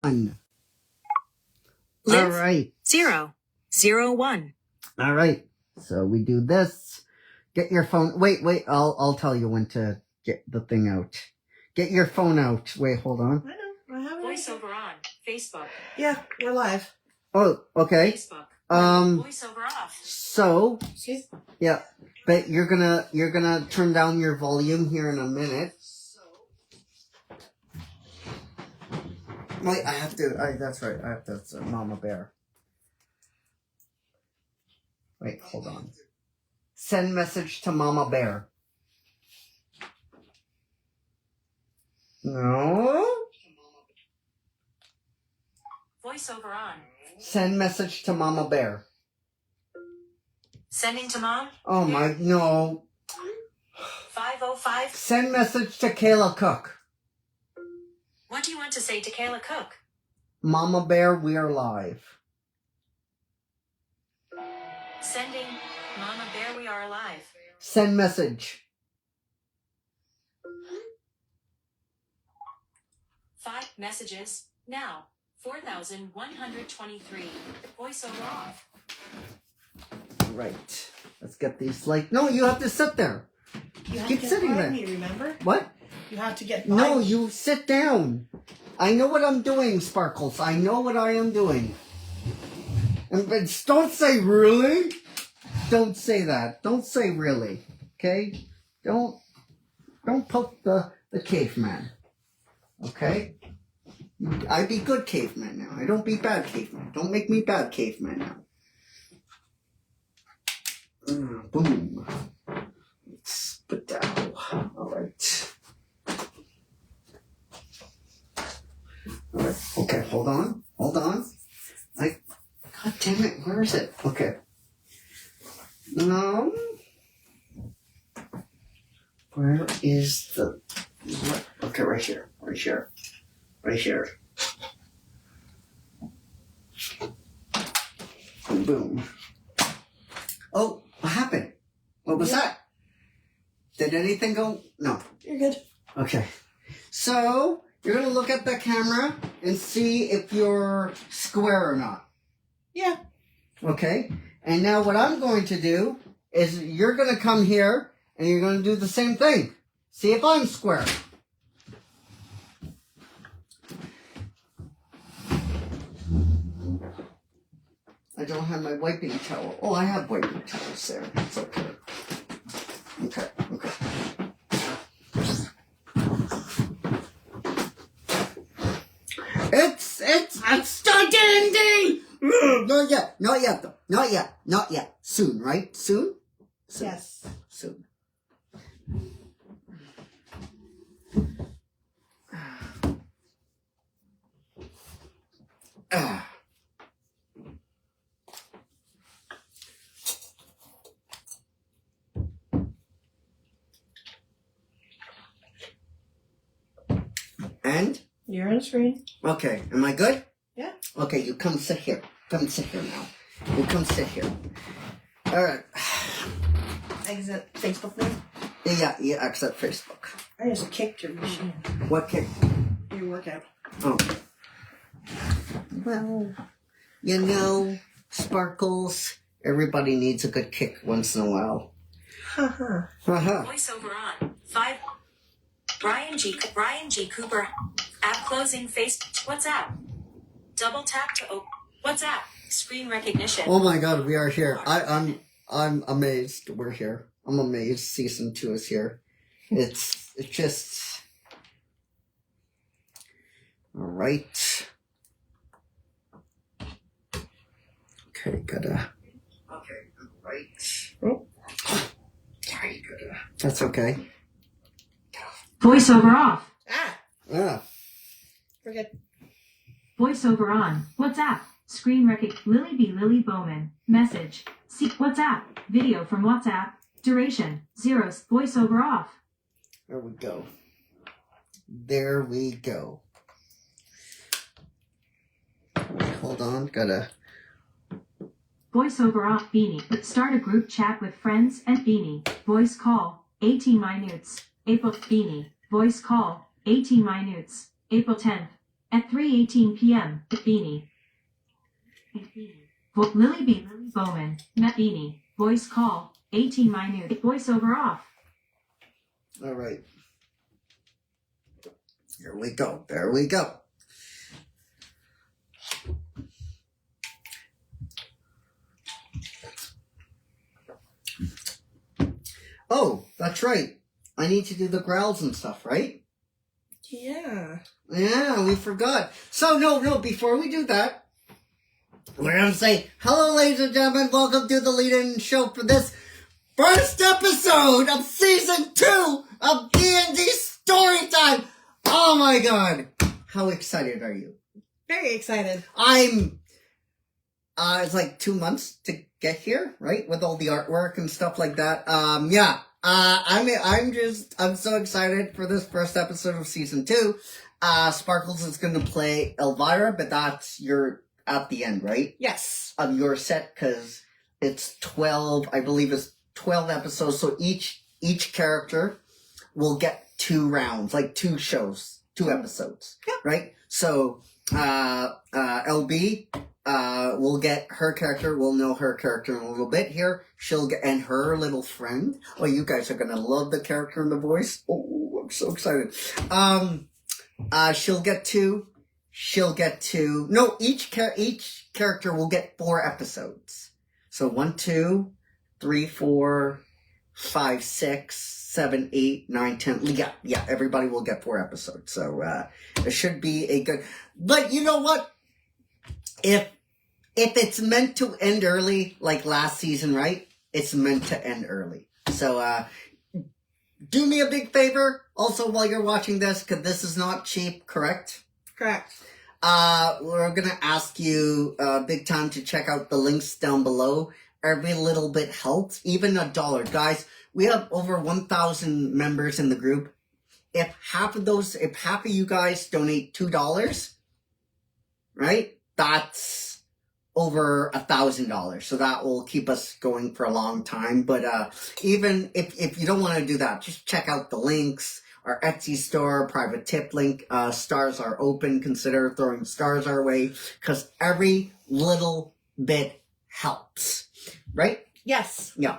One. Live. All right. 0, 0, 1. All right. So we do this. Get your phone. Wait. I'll tell you when to get the thing out. Get your phone out. Wait, hold on. I know. I have it. Voiceover on. Facebook. Yeah, we're live. Oh, okay. Facebook. Voiceover off. So, See? yeah. But you're gonna turn down your volume here in a minute. Wait, I have to. That's right. I have to. It's Mama Bear. Wait, hold on. Send message to Mama Bear. No. Voiceover on. Send message to Mama Bear. Sending to mom. Oh my, no. 505. Send message to Kayla Cook. What do you want to say to Kayla Cook? Mama Bear, we are live. Sending. Mama Bear, we are alive. Send message. 5 messages. Now. 4,123. Voiceover off. Right. Let's get these, no, you have to sit there. You have Keep to get sitting by there. me, remember? What? You have to get by No, me. you sit down. I know what I'm doing, Sparkles. I know what I am doing. But don't say really. Don't say that. Don't say really. Okay? Don't poke the caveman. Okay? I be good caveman now. I don't be bad caveman. Don't make me bad caveman now. Boom. Spit down. Alright. Alright. Okay, hold on. God damn it, where is it? Okay. No. Where is the... Okay, right here. Boom. Oh, what happened? What was that? Did anything go? No. You're good. Okay. So, you're going to look at the camera and see if you're square or not. Yeah. Okay? And now what I'm going to do is you're going to come here and you're going to do the same thing. See if I'm square. I don't have my wiping towel. Oh, I have wiping towels there. It's okay. Okay. It's still D&D! Not yet though. Not yet. Soon, right? Soon? Yes. Soon. And? You're on screen. Okay, am I good? Yeah. Okay, you come sit here. Come sit here now. You come sit here. Alright. Exit Facebook name. Yeah, exit Facebook. I just kicked your machine. What kick? Your workout. Oh. Well, Sparkles, everybody needs a good kick once in a while. Haha. Voiceover on. 5. Brian G. Cooper. App closing face. WhatsApp. Double tap to open. WhatsApp. Screen recognition. Oh my god, we are here. I'm amazed we're here. I'm amazed season 2 is here. It's just... Alright. Okay, alright. Oh. Sorry, that's okay. Voiceover off. Ah. We're good. Voiceover on. WhatsApp. Screen Lily Bowman. Message. Seek WhatsApp. Video from WhatsApp. Duration. 0. Voiceover off. There we go. Hold on, Voiceover off Beanie. Start a group chat with friends and Beanie. Voice call. 18 minutes. April Beanie. Voice call. 18 minutes. April 10th. At 3:18 p.m., Beanie. Lily B. Lily Bowman. Met Beanie. Voice call. 18 minute. Voiceover off. All right. Here we go. There we go. Oh, that's right. I need to do the growls and stuff, right? Yeah. Yeah, we forgot. So, no, before we do that, we're going to say, hello, ladies and gentlemen. Welcome to the lead-in show for this first episode of Season 2 of D&D Storytime. Oh, my God. How excited are you? Very excited. It's like 2 months to get here, right? With all the artwork and stuff like that. Yeah. I'm so excited for this first episode of Season 2. Sparkles is going to play Elvira, but you're at the end, right? Yes. Of your set, because it's 12, I believe it's 12 episodes, so each character will get 2 rounds, like 2 shows, 2 episodes, Yep. right? So, LB, we'll get her character, we'll know her character in a little bit here, she'll get, and her little friend, oh, you guys are gonna love the character and the voice, oh, I'm so excited. She'll get 2, no, each character will get 4 episodes. So 1, 2, 3, 4, 5, 6, 7, 8, 9, 10. Yeah, everybody will get 4 episodes. So, it should be a good, but you know what? If it's meant to end early, like last season, right? It's meant to end early. So, do me a big favor, also while you're watching this, because this is not cheap, correct? Correct. We're gonna ask you, big time to check out the links down below. Every little bit helps, even $1. Guys, we have over 1,000 members in the group. If half of you guys donate $2, right? That's over $1,000. So that will keep us going for a long time. But, even if you don't want to do that, just check out the links. Our Etsy store, private tip link, stars are open. Consider throwing stars our way, because every little bit helps. Right? Yes. Yeah.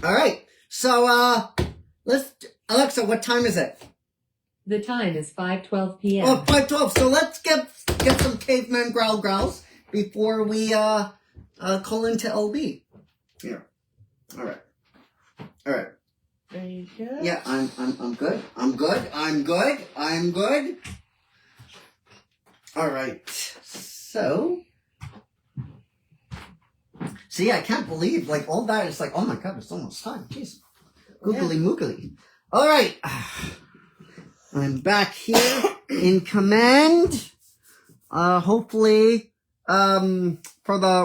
All right. So, Alexa, what time is it? The time is 5:12 p.m. Oh, 5:12. So let's get some caveman growls before we, call into LB. Here. All right. Very good. Yeah, I'm good. I'm good. All right. So, see, I can't believe, like, all that is like, oh my God, it's almost time. Jeez. Googly moogly. All right. I'm back here in command. Hopefully, for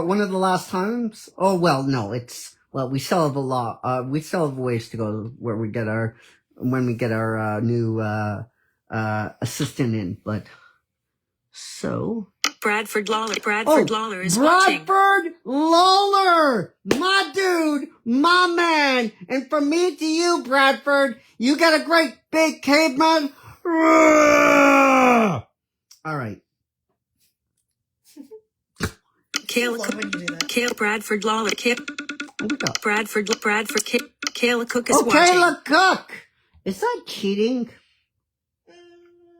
one of the last times. Oh, well, no, we still have we still have a ways to go when we get our new, assistant in, but, so. Bradford Lawler is watching. Bradford Lawler! My dude! My man! And from me to you, Bradford, you got a great big caveman. Alright. Bradford Lawler. What we got? Kayla Cook is Oh, watching. Kayla Cook! Is that cheating?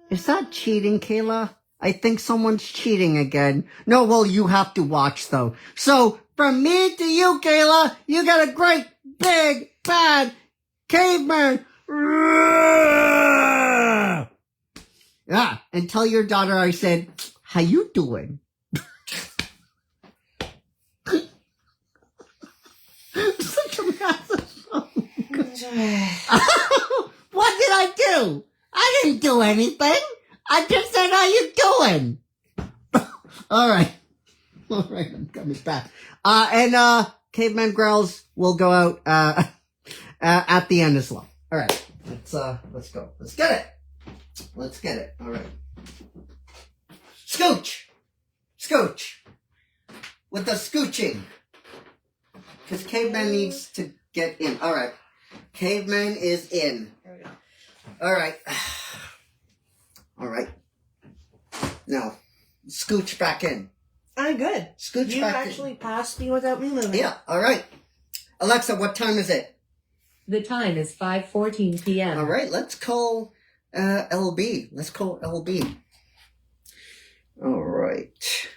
Is that cheating, Kayla? I think someone's cheating again. No, well, you have to watch, though. So, from me to you, Kayla, you got a great, big, bad caveman. Yeah, and tell your daughter I said, how you doing? Such a massive song. What did I do? I didn't do anything. I just said, how you doing? All right, I'm coming back. And Caveman Growls will go out, at the end as well. All right, let's go. Let's get it. All right. Scooch. With the scooching. Because Caveman needs to get in. All right. Caveman is in. There we go. All right. Now, scooch back in. I'm good. Scooch You back actually passed me without me moving. in. Yeah, all right. Alexa, what time is it? The time is 5:14 p.m. All right, let's call LB. Let's call LB. All right.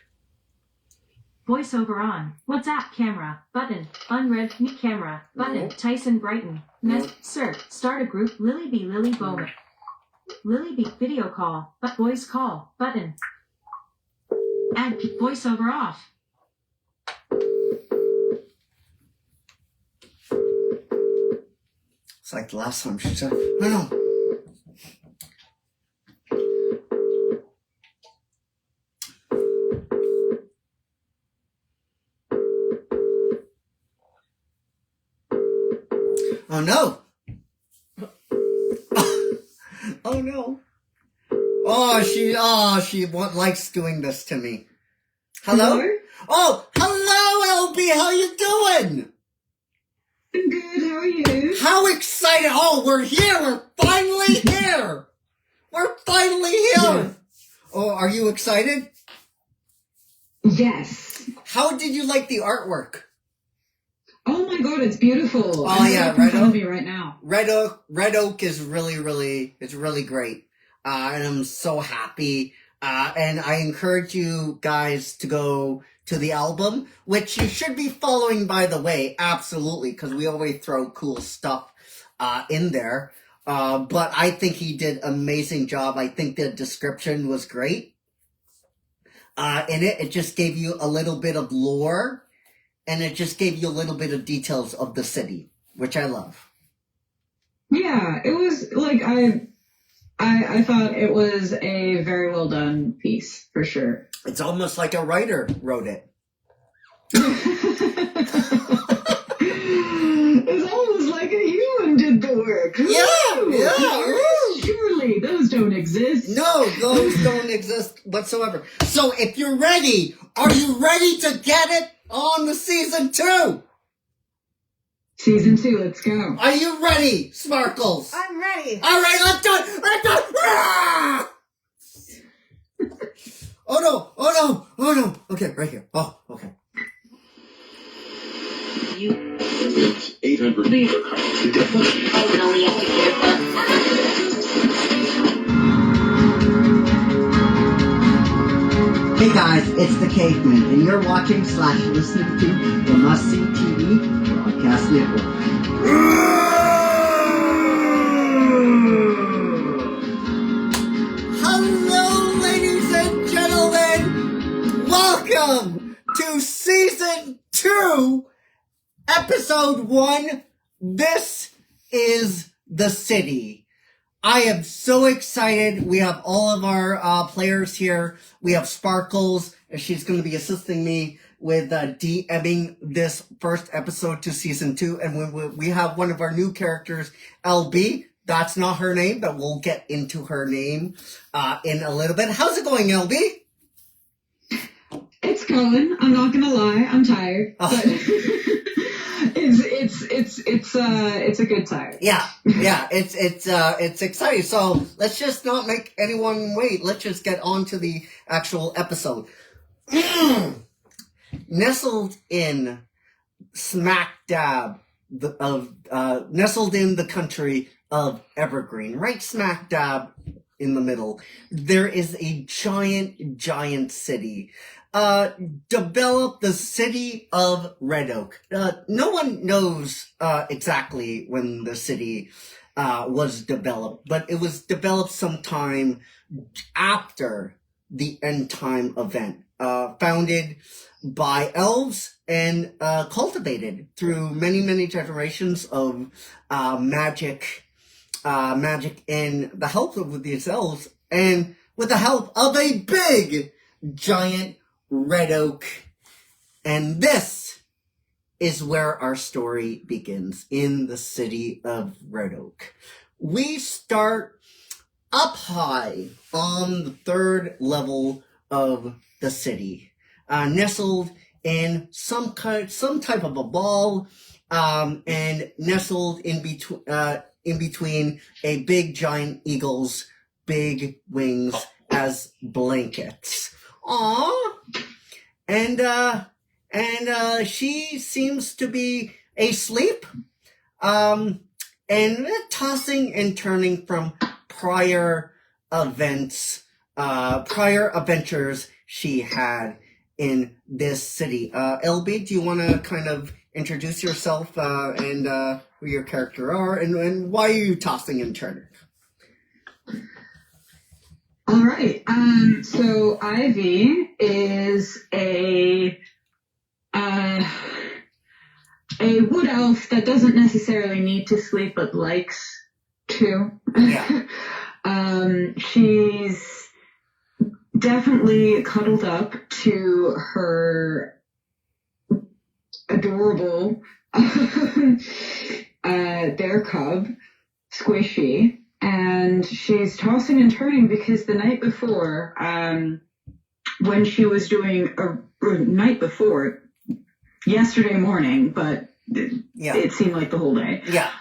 Voiceover on. WhatsApp camera. Button. Unread. Me camera. Button. No. Tyson Brighton. No. Sir. Start a group. Lily B. Lily Bowman. Lily B. Video call. But voice call. Button. Add voiceover off. It's like the last time she said, no. Oh no! Oh no! She likes doing this to me. Hello? Oh, hello, LB. How you doing? I'm good, how are you? How excited! Oh, we're here. We're finally here. We're finally here. Oh, are you excited? Yes. How did you like the artwork? Oh my god, it's beautiful. Oh, I'm yeah, right in Red front of Oak. me right now. Red Oak is it's really great. And I'm so happy. And I encourage you guys to go to the album, which you should be following, by the way, absolutely, because we always throw cool stuff in there. But I think he did an amazing job. I think the description was great. In it just gave you a little bit of lore, and it just gave you a little bit of details of the city, which I love. Yeah, it was like I thought it was a very well done piece for sure. It's almost like a writer wrote it. It's almost like a human did the work. Yeah. Surely those don't exist. No, those don't exist whatsoever. So if you're ready, are you ready to get it on the season 2? Season 2, let's go. Are you ready, Sparkles? I'm ready. All right, let's do it. Let's do it. Ah! Oh no. Okay, right here. Oh, okay. It's 800. Hey guys, it's the Caveman, and you're watching / listening to the Must See TV Broadcast Network. Hello, ladies and gentlemen! Welcome to Season 2, Episode 1. This is the city. I am so excited. We have all of our players here. We have Sparkles, and she's going to be assisting me with DMing this first episode to Season 2. And we have one of our new characters, LB. That's not her name, but we'll get into her name in a little bit. How's it going, LB? It's going. I'm not gonna lie. I'm tired, but it's a good time. Yeah, it's exciting. So let's just not make anyone wait. Let's just get on to the actual episode. Nestled in smack dab nestled in the country of Evergreen, right smack dab in the middle, there is a giant city. Develop the city of Red Oak. No one knows exactly when the city was developed, but it was developed sometime after the end time event. Founded by elves and cultivated through many generations of magic and the help of these elves, and with the help of a big giant Red Oak. And this is where our story begins, in the city of Red Oak. We start up high on the 3rd level of the city, nestled in some type of a ball, and nestled in between a big giant eagle's big wings has blankets. Aww. And she seems to be asleep. And tossing and turning from prior events, prior adventures she had in this city. LB, do you want to kind of introduce yourself and who your character are and why are you tossing and turning? All right. So Ivy is a wood elf that doesn't necessarily need to sleep but likes to. Yeah. She's definitely cuddled up to her adorable bear cub, Squishy, and she's tossing and turning because the night before, when she was doing yesterday morning, but it seemed like the whole day. Yeah.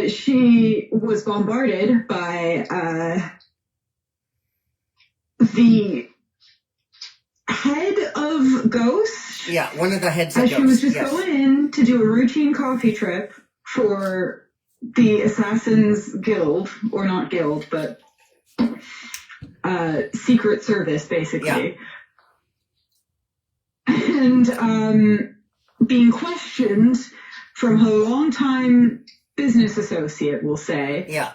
She was bombarded by the head of ghosts. Yeah, one of the heads of ghosts. She was just going in to do a routine coffee trip for the Assassin's Guild, or not guild, but Secret Service, basically. Yeah. And being questioned from her longtime business associate, we'll say. Yeah.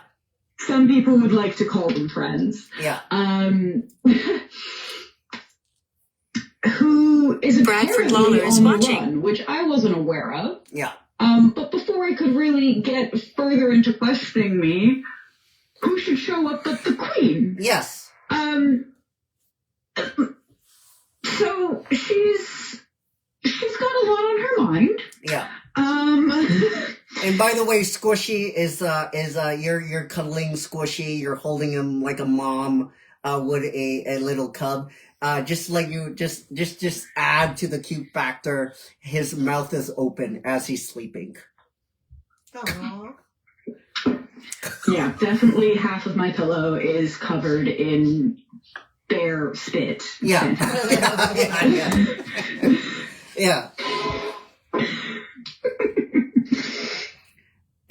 Some people would like to call them friends. Yeah. Who is Bradford apparently Lawler is on the watching. run, which I wasn't aware of. Yeah. But before I could really get further into questioning me, who should show up but the Queen? Yes. So she's got a lot on her mind. Yeah. And by the way, Squishy is you're cuddling Squishy. You're holding him like a mom would a little cub. Just like you, just add to the cute factor. His mouth is open as he's sleeping. Aww. Yeah, definitely half of my pillow is covered in bear spit. Yeah. Yeah.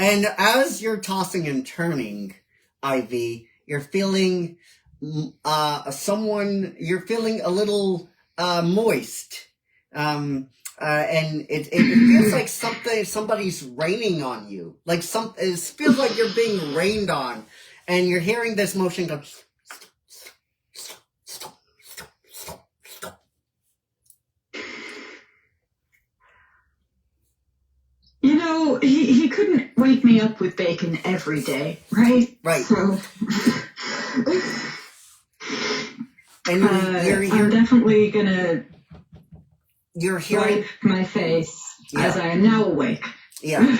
And as you're tossing and turning, Ivy, you're feeling you're feeling a little moist. And it feels like somebody's raining on you. Like it feels like you're being rained on. And you're hearing this motion go. You know, he couldn't wake me up with bacon every day, right? Right. So, and I'm definitely gonna you're hearing wipe my face as I am now awake. Yeah.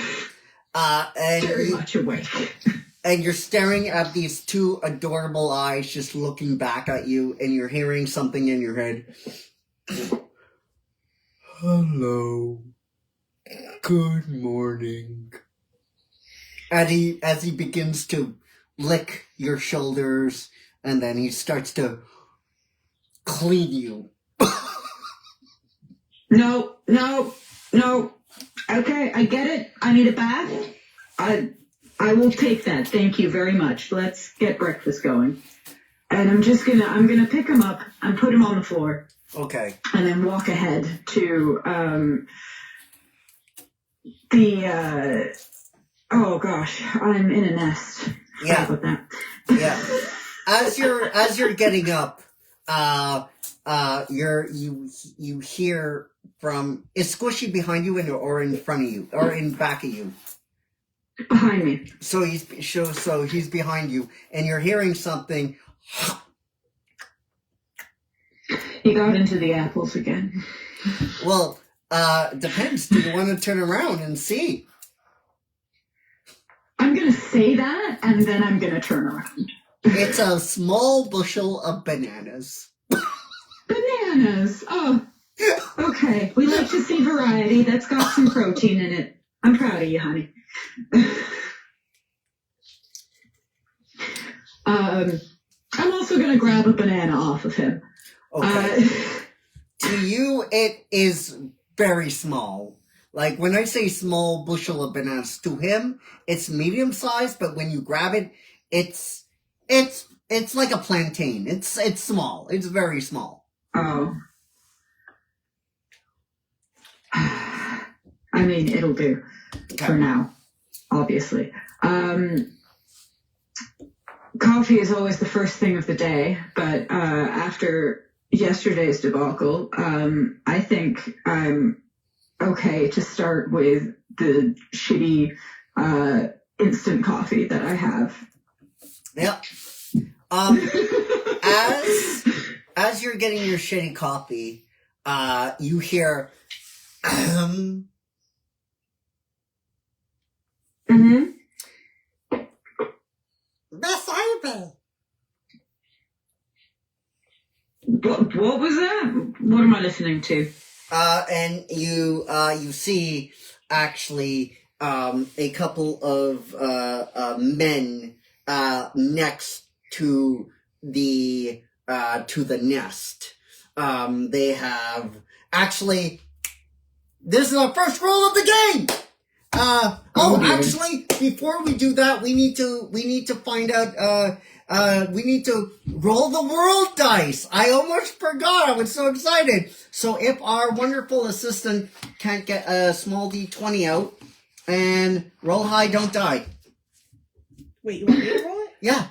Very much awake. And you're staring at these two adorable eyes just looking back at you, and you're hearing something in your head. Hello. Good morning. As he begins to lick your shoulders, and then he starts to clean you. No. Okay, I get it. I need a bath. I will take that. Thank you very much. Let's get breakfast going. And I'm gonna pick him up and put him on the floor. Okay. And then walk ahead to oh gosh, I'm in a nest. Yeah. Sorry about that. Yeah. As you're getting up, you hear from, is Squishy behind you or in front of you or in back of you? Behind me. So he's behind you, and you're hearing something. He got into the apples again. Well, depends. Do you want to turn around and see? I'm gonna say that, and then I'm gonna turn around. It's a small bushel of bananas. Bananas. Oh, okay. We like to see variety. That's got some protein in it. I'm proud of you, honey. I'm also going to grab a banana off of him. Okay. To you, it is very small. Like, when I say small bushel of bananas, to him, it's medium sized, but when you grab it, it's like a plantain. It's small. It's very small. Oh. I mean, it'll do for now, obviously. Coffee is always the first thing of the day, but after yesterday's debacle, I think I'm okay to start with the shitty instant coffee that I have. Yep. As you're getting your shitty coffee, you hear, Miss Ivy. What was that? What am I listening to? And you see actually a couple of men next to the nest. They have actually. This is our first roll of the game. Actually, before we do that, we need to find out. We need to roll the world dice. I almost forgot. I was so excited. So if our wonderful assistant can't get a small D20 out and roll high, don't die. Wait, you want me to roll it? Yeah.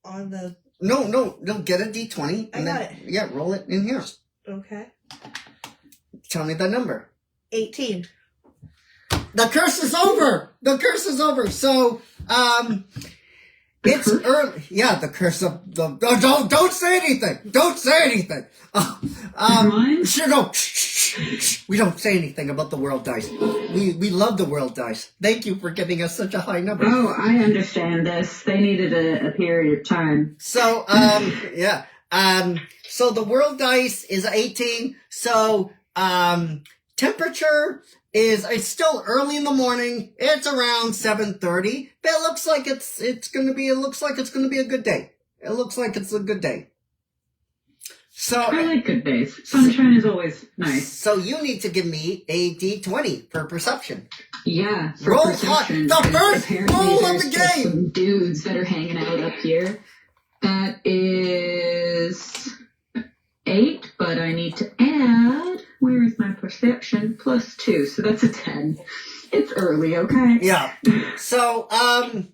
On the... No. Get a D20. I got it. Yeah, roll it in here. Okay. Tell me the number. 18. The curse is over. So, it's early. Yeah, the curse of the. Don't say anything. Don't say anything. Sure, no. Shh. We don't say anything about the world dice. We love the world dice. Thank you for giving us such a high number. Oh, I understand this. They needed a period of time. So, yeah. So the world dice is 18. So, temperature is, it's still early in the morning. It's around 7:30. But it looks like it's gonna be a good day. It looks like it's a good day. So I like good days. Sunshine is always nice. So you need to give me a D20 for perception. Yeah, for Roll perception. hot. The first Apparently roll of there's the just game. some dudes that are hanging out up here. That is 8, but I need to add. Where is my perception? +2, so that's a 10. It's early, okay? Yeah. So I'm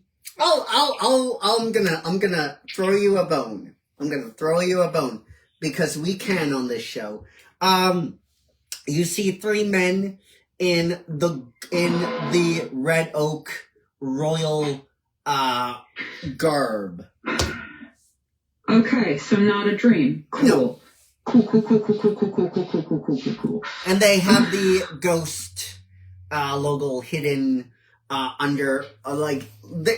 gonna throw you a bone. Because we can on this show. You see 3 men in the red oak royal garb. Okay, so not a dream. Cool. No. Cool. And they have the ghost logo hidden under,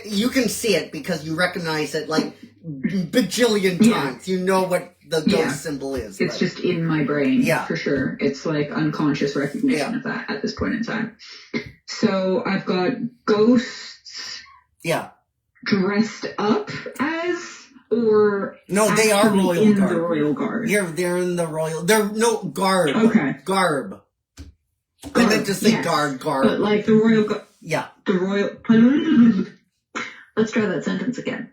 you can see it because you recognize it like bajillion times. You know what the ghost symbol is. It's just in my brain, Yeah. for sure. It's like unconscious recognition of that at this point in time. So I've got ghosts dressed up as, or no, they are actually royal in garb. the royal guard. They're in the royal. They're no garb. Okay. Garb. I meant to say yes. garb. But like the royal. Yeah. The royal. Let's try that sentence again.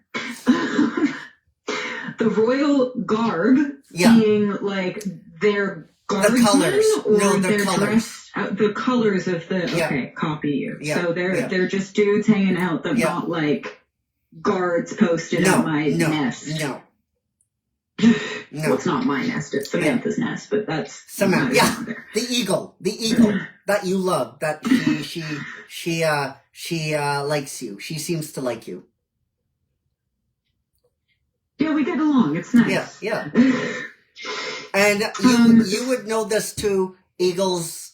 The royal garb being like their guardsmen, the colors. or No, the they're colors. dressed the colors of the. Okay, copy you. Yeah. So they're just dudes hanging out. They're not like guards posted at my nest. No. Well, it's not my nest. It's Samantha's nest, but that's Samantha. Yeah. There. The eagle that you love. That she likes you. She seems to like you. Yeah, we get along. It's nice. Yeah. And you would know this too. Eagles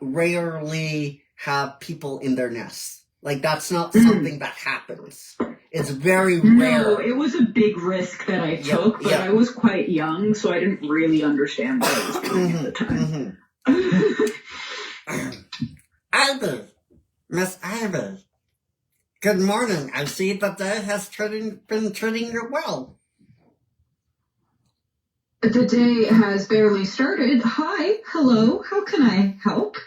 rarely have people in their nests. Like that's not something that happens. It's very rare. No, it was a big risk that I took, but I was quite young, so I didn't really understand what I was doing at the time. Albert, Miss Albert, Good morning. I see that day has been treating you well. The day has barely started. Hi, hello, how can I help?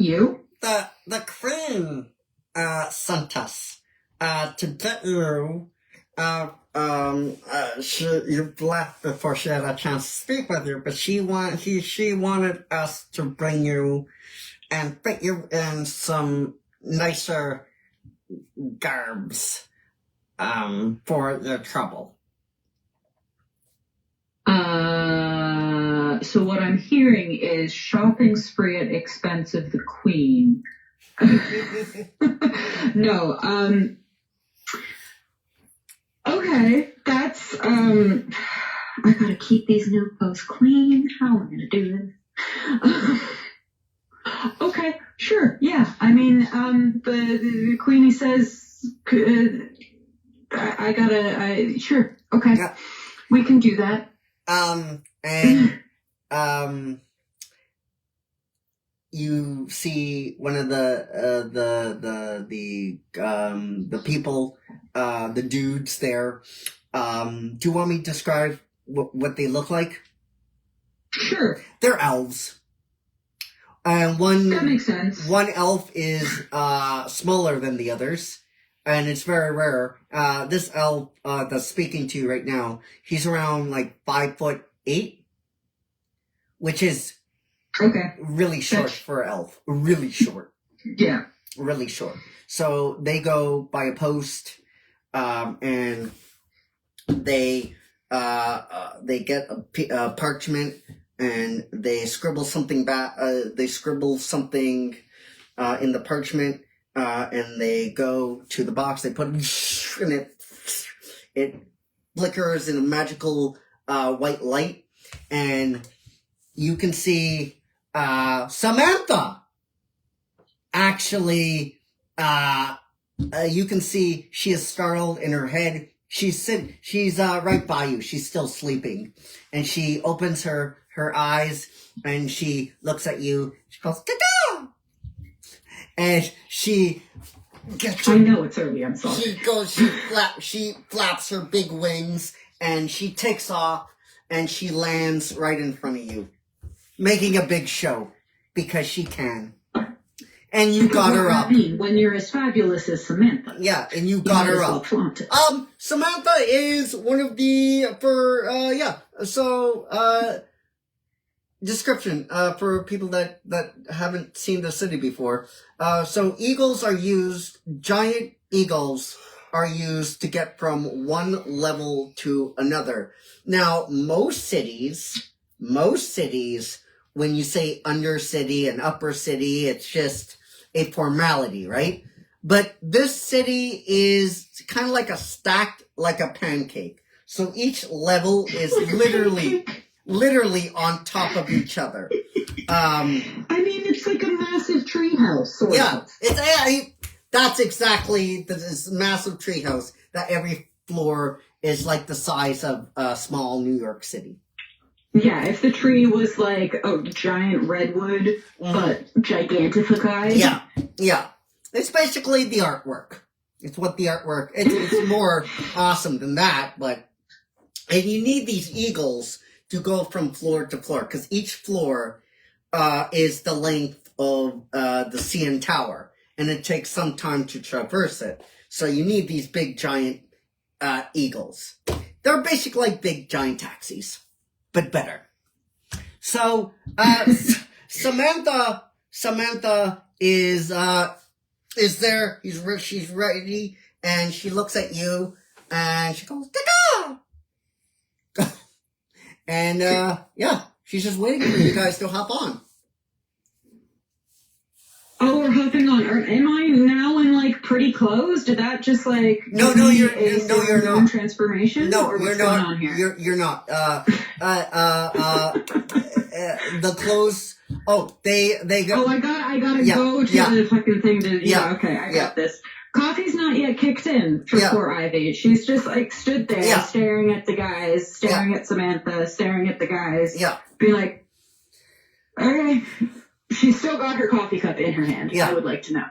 You? The queen, sent us, to get you, you left before she had a chance to speak with you, but she wanted us to bring you and fit you in some nicer garbs, for your trouble. So what I'm hearing is shopping spree at expense of the queen. No, okay, that's, I gotta keep these new clothes clean. How am I gonna do this? Okay, sure, yeah. I mean, the queenie says, sure, okay. Yeah. We can do that. You see one of the people, the dudes there. Do you want me to describe what they look like? Sure. They're elves. And That makes sense. one elf is smaller than the others, and it's very rare. This elf that's speaking to you right now, he's around like 5'8", which is Okay. really short for an elf. Really short. Yeah. Really short. So they go by a post, and they get a parchment, and they scribble something back. They scribble something in the parchment, and they go to the box. They put it, and it flickers in a magical white light, and you can see Samantha. Actually, you can see she is startled in her head. She's right by you. She's still sleeping, and she opens her eyes, and she looks at you. She goes, "Ta-da!" And she gets. I know it's early, I'm sorry. She flaps her big wings, and she takes off, and she lands right in front of you, making a big show because she can. And you got her up. When you're as fabulous as Samantha. Yeah, and you got her up. Samantha is one of the, description, for people that haven't seen the city before. So giant eagles are used to get from one level to another. Now, most cities, when you say undercity and upper city, it's just a formality, right? But this city is kind of like like a pancake. So each level is literally on top of each other. I mean, it's like a massive treehouse, sort of. That's exactly this massive treehouse that every floor is like the size of a small New York City. Yeah, if the tree was like a giant redwood, but gigantified. Yeah. It's basically the artwork. It's what the artwork, it's more awesome than that, and you need these eagles to go from floor to floor, because each floor, is the length of, the CN Tower, and it takes some time to traverse it. So you need these big giant, eagles. They're basically like big giant taxis, but better. So, Samantha is there. She's ready, and she looks at you, and she goes, "Ta-da!" And, she's just waiting for you guys to hop on. Oh, we're hopping on. Am I now in like pretty close? Did that just like No, you're not. Transformation? No, or you're what's not. Going on here? You're not. The clothes. Oh, they go. Oh, I gotta go to the fucking thing to. Okay, I got this. Coffee's not yet kicked in for poor Ivy. She's just like stood there staring at the guys, staring at Samantha, staring at the guys. Yeah. Be like, okay. She's still got her coffee cup in her hand. Yeah. I would like to know.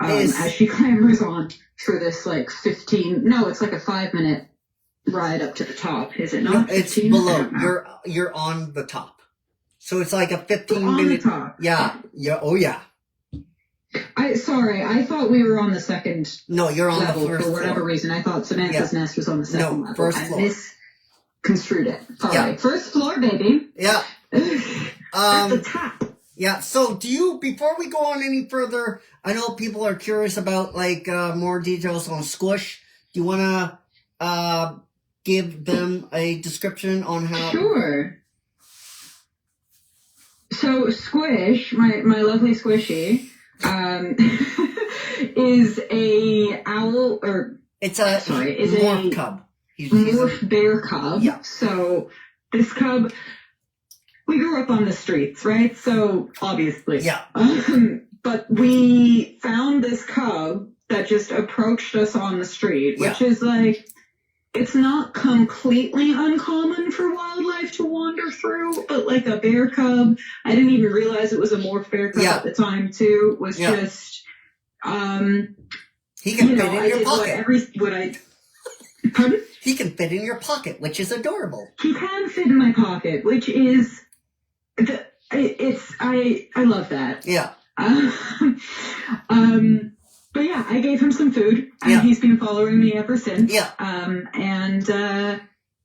as she clambers on for this like 15. No, it's like a 5-minute ride up to the top. Is it not? It's 15? below. You're on the top. So it's like a 15-minute. Top. Yeah. Oh yeah. I thought we were on the second No, you're on level the first for whatever floor. reason. I thought Samantha's nest was on the second No, level. first I floor. misconstrued it. All Yeah. right, first floor, baby. Yeah. At the top. Yeah. So before we go on any further, I know people are curious about like more details on Squish. Do you want to give them a description on how? Sure. So Squish, my lovely Squishy, is a owl It's a is morph a cub. He's morph bear cub. Yeah. So this cub, we grew up on the streets, right? So obviously. Yeah. But we found this cub that just approached us on the street, which is like, it's not completely uncommon for wildlife to wander through, but like a bear cub, I didn't even realize it was a morph bear cub at the time too, was just, he can fit in your pocket. Pardon? He can fit in your pocket, which is adorable. He can fit in my pocket, which is, I love that. Yeah. But yeah, I gave him some food, and he's been following me ever since. Yeah. And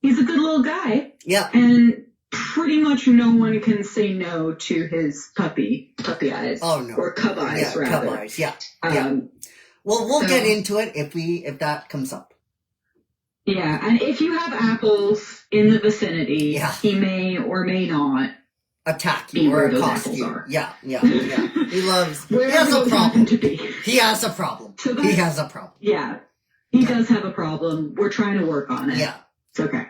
he's a good little guy. Yeah. And pretty much no one can say no to his puppy eyes. Oh no. Or cub eyes, yeah, rather. Cub eyes. Yeah. Yeah. Well, we'll get into it if that comes up. Yeah, and if you have apples in the vicinity, he may or may not attack you or accost you. Are. Yeah. He loves. He Where has a problem. To be. He has a problem. So he has a problem. Yeah, he does have a problem. We're trying to work on it. Yeah, it's okay.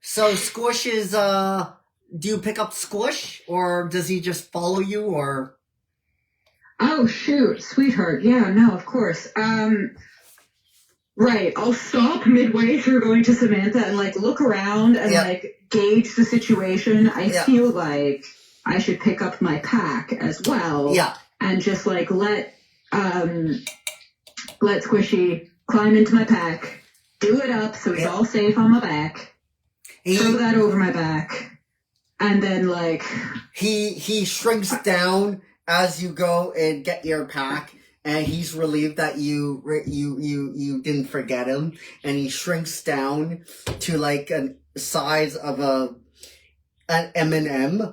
So Squish is. Do you pick up Squish, or does he just follow you, or? Oh shoot, sweetheart. Yeah, no, of course. Right, I'll stop midway through going to Samantha and like look around and like gauge the situation. I feel like I should pick up my pack as well. Yeah. And just like let Squishy climb into my pack, do it up so he's all safe on my back. Throw that over my back. And then like he shrinks down as you go and get your pack. And he's relieved that you didn't forget him, and he shrinks down to like a size of an M&M.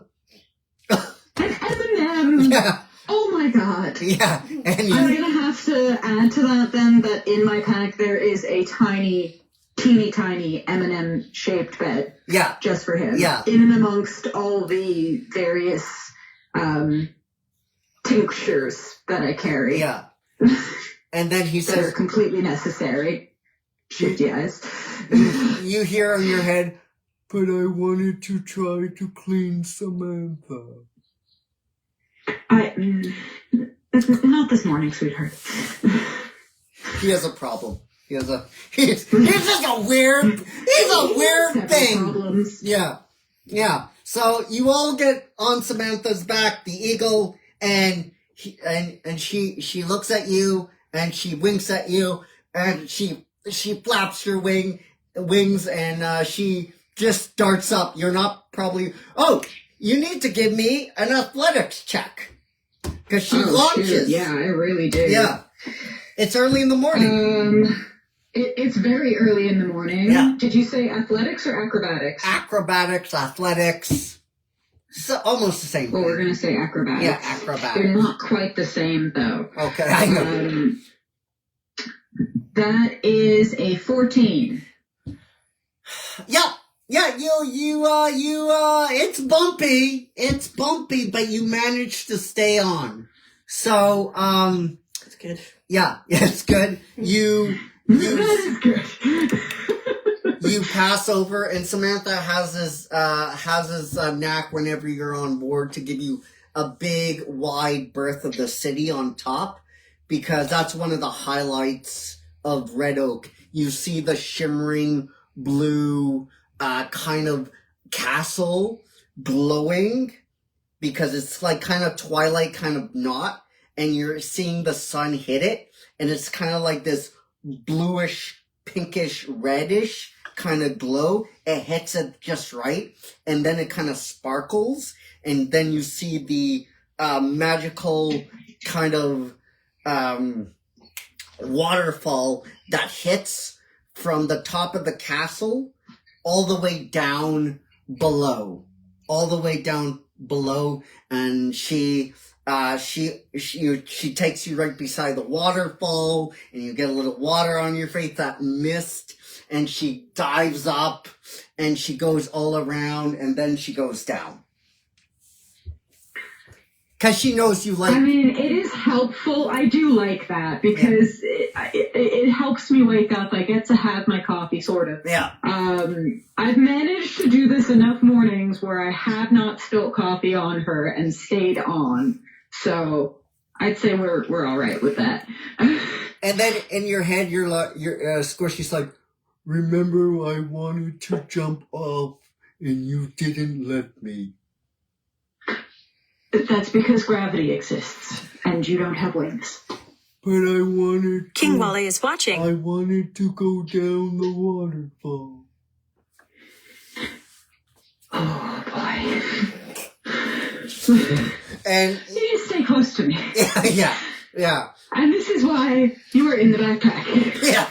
An M&M. Yeah. Oh my god. Yeah. And I'm gonna have to add to that then that in my pack there is a teeny tiny M&M shaped bed. Yeah. Just for him. Yeah. In and amongst all the various tinctures that I carry. Yeah. And then he says, that are completely necessary. Shifty eyes. You hear in your head, but I wanted to try to clean Samantha. Not this morning, sweetheart. He has a problem. He's just a weird thing. Problems. Yeah. So you all get on Samantha's back, the eagle, and she looks at you and she winks at you and she flaps her wings and she just darts up. You're not probably. Oh, you need to give me an athletics check because she launches. Shoot. Yeah, I really do. Yeah, it's early in the morning. It's very early in the morning. Yeah. Did you say athletics or acrobatics? Acrobatics, athletics. So almost the same. Well, we're going to say acrobatics. Yeah, acrobatics. They're not quite the same, though. Okay, I know. That is a 14. Yeah, it's bumpy, but you managed to stay on. So, That's good. Yeah, it's good. That is good. You pass over, and Samantha has his knack whenever you're on board to give you a big, wide berth of the city on top, because that's one of the highlights of Red Oak. You see the shimmering blue kind of castle glowing, because it's like kind of twilight, kind of not, and you're seeing the sun hit it, and it's kind of like this bluish, pinkish, reddish kind of glow. It hits it just right, and then it kind of sparkles, and then you see the magical kind of waterfall that hits from the top of the castle all the way down below. And she takes you right beside the waterfall, and you get a little water on your face, that mist, and she dives up, and she goes all around, and then she goes down. Because she knows you like... I mean, it is helpful. I do like that, because it helps me wake up. I get to have my coffee, sort of. Yeah. I've managed to do this enough mornings where I have not spilled coffee on her and stayed on. So I'd say we're all right with that. And then in your head, you're Squishy's like, remember I wanted to jump off and you didn't let me. That's because gravity exists and you don't have wings. But I wanted to... King Wale is watching. I wanted to go down the waterfall. Oh boy. And... You need to stay close to me. Yeah. And this is why you were in the backpack. Yeah.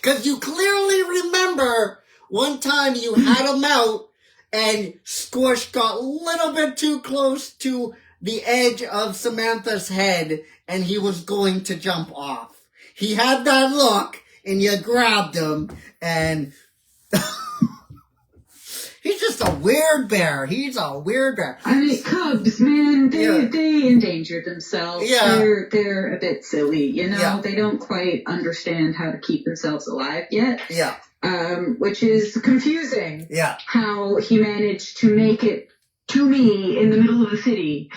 Because you clearly remember one time you had him out and Squish got a little bit too close to the edge of Samantha's head and he was going to jump off. He had that look and you grabbed him and... He's just a weird bear. I mean, cubs, man, they endanger themselves. Yeah. They're a bit silly, you know? Yeah. They don't quite understand how to keep themselves alive yet. Yeah. Which is confusing. Yeah. How he managed to make it to me in the middle of the city.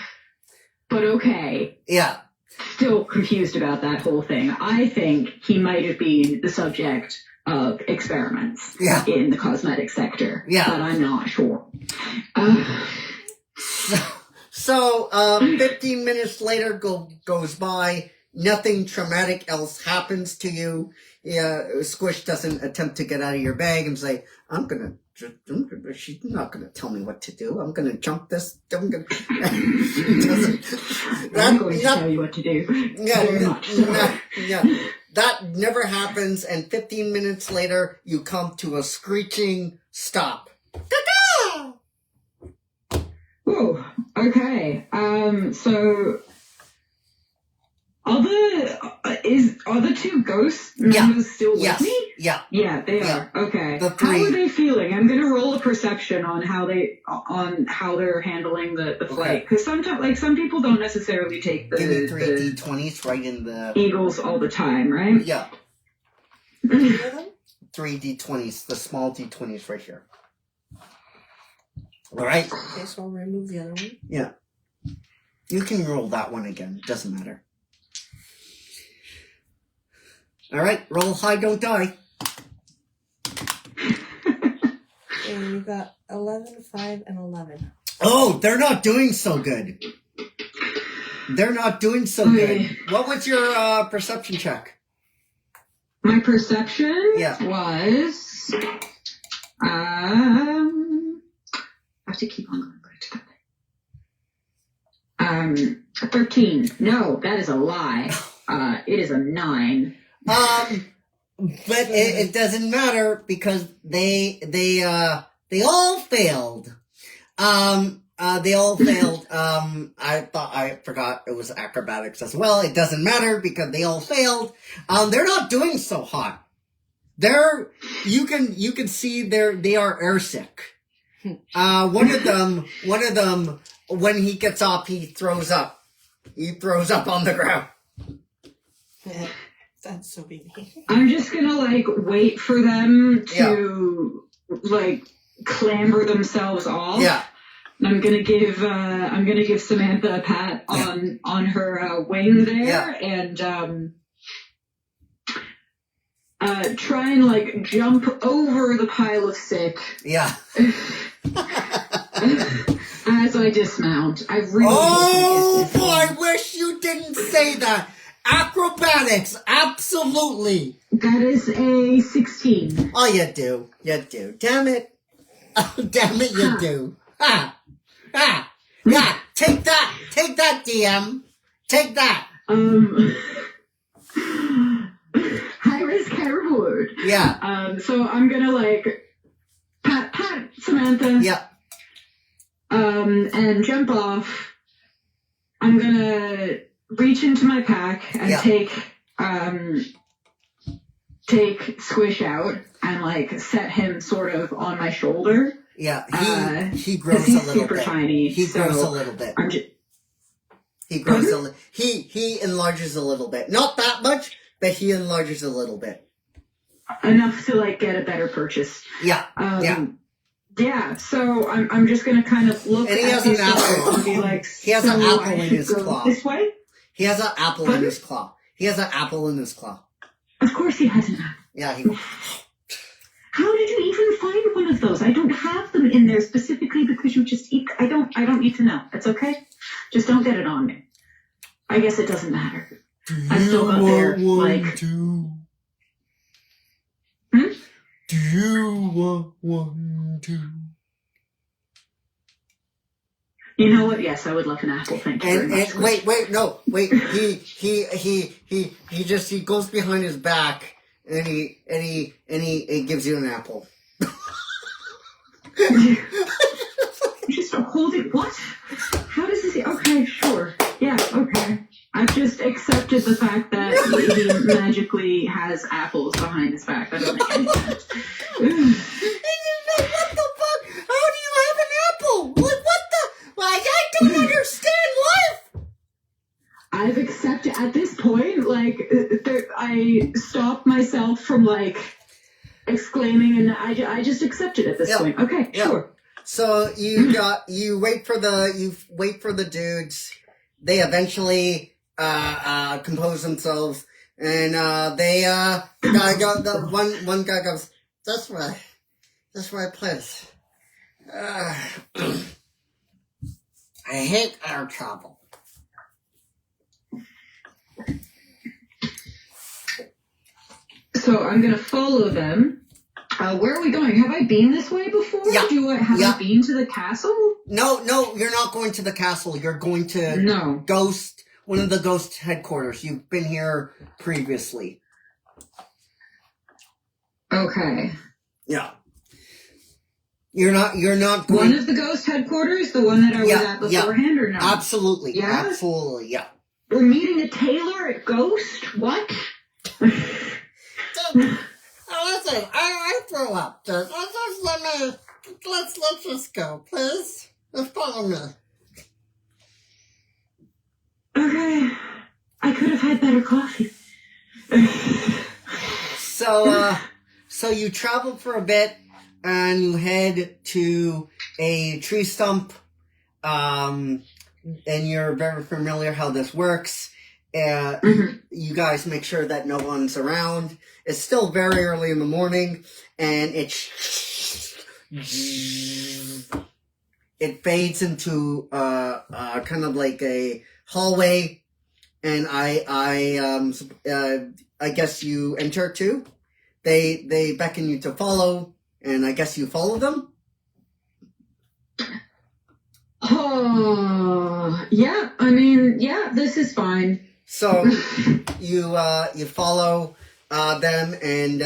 But okay. Yeah. Still confused about that whole thing. I think he might have been the subject of experiments in the cosmetic sector. Yeah. But I'm not sure. So 15 minutes later goes by. Nothing traumatic else happens to you. Squish doesn't attempt to get out of your bag and say, she's not going to tell me what to do. I'm going to jump this. She doesn't. I'm going to tell you what to do. Very much so. That never happens, and 15 minutes later, you come to a screeching stop. Ta-da! Ooh, okay. So are the two ghost members still with me? Yeah. Yeah, they are. Okay. The three. How are they feeling? I'm gonna roll a perception on how they're handling the flight. Because sometimes, like, some people don't necessarily take Give me the 3 D20s right in the... eagles all the time, right? Yeah. Three of them? 3 D20s, the small D20s right here. All right? Okay, so I'll remove the other one. Yeah. You can roll that one again. Doesn't matter. All right, roll high, don't die. And you got 11, 5, and 11. Oh, they're not doing so good. Good. What was your perception check? My perception was I have to keep on going back to that. 13. No, that is a lie. It is a 9. But it doesn't matter because they all failed. They all failed. I forgot it was acrobatics as well. It doesn't matter because they all failed. They're not doing so hot. You can see they are airsick. One of them, when he gets off, he throws up. He throws up on the ground. That's so baby. I'm just gonna wait for them to clamber themselves off. Yeah. And I'm gonna give Samantha a pat on her wing there, and try and jump over the pile of sick. Yeah. As I dismount. I really I wish you didn't say that. Acrobatics, absolutely. That is a 16. Oh, you do. You do. Damn it. Oh, damn it, you do. Ah. Ah. Yeah, take that. Take that, DM. Take that. High risk, high reward. Yeah. So I'm gonna like pat Samantha. Yeah. And jump off. I'm gonna reach into my pack and take Squish out and like set him sort of on my shoulder. Yeah, he grows he's a little super bit. tiny. He so grows a little bit. He grows he enlarges a little bit. Not that much, but he enlarges a little bit. Enough to like get a better purchase. Yeah. Yeah, so I'm just gonna kind of look And he at has these an apple. guys and be like, He has an so apple I in should his go claw. This way? He has an apple in his claw. He has an apple in his claw. Of course he has an apple. Yeah, How did you even find one of those? I don't have them in there specifically because you just eat. I don't need to know. It's okay. Just don't get it on me. I guess it doesn't matter. I'm still up there, like. Do you want one too? You know what? Yes, I would love an apple. Thank you very much. Wait. He goes behind his back and he gives you an apple. Just hold it. What? How does this? Okay, sure. Yeah, okay. I've just accepted the fact that he magically has apples behind his back. That doesn't make any sense. What the fuck? How do you have an apple? Like, what the? Like, I don't understand life. I've accepted at this point, like, I stopped myself from, like, exclaiming, and I just accepted at this point. Okay, sure. So you wait for the dudes. They eventually compose themselves, and one guy goes, that's my place. I hate air travel. So I'm gonna follow them. Where are we going? Have I been this way before? Yeah. Have I been to the castle? No, you're not going to the castle. You're going to one of the ghost headquarters. You've been here previously. Okay. Yeah. You're not going... One of the ghost headquarters? The one that I was at beforehand or no? Absolutely. Yeah? Absolutely, yeah. We're meeting a tailor at Ghost? What? Listen, I throw up. Let's just go, please. Just follow me. Okay. I could have had better coffee. So you travel for a bit, and you head to a tree stump, and you're very familiar how this works. You guys make sure that no one's around. It's still very early in the morning, and it it fades into kind of like a hallway, and I guess you enter too. They beckon you to follow, and I guess you follow them. Oh, yeah. I mean, yeah, this is fine. So you follow them, and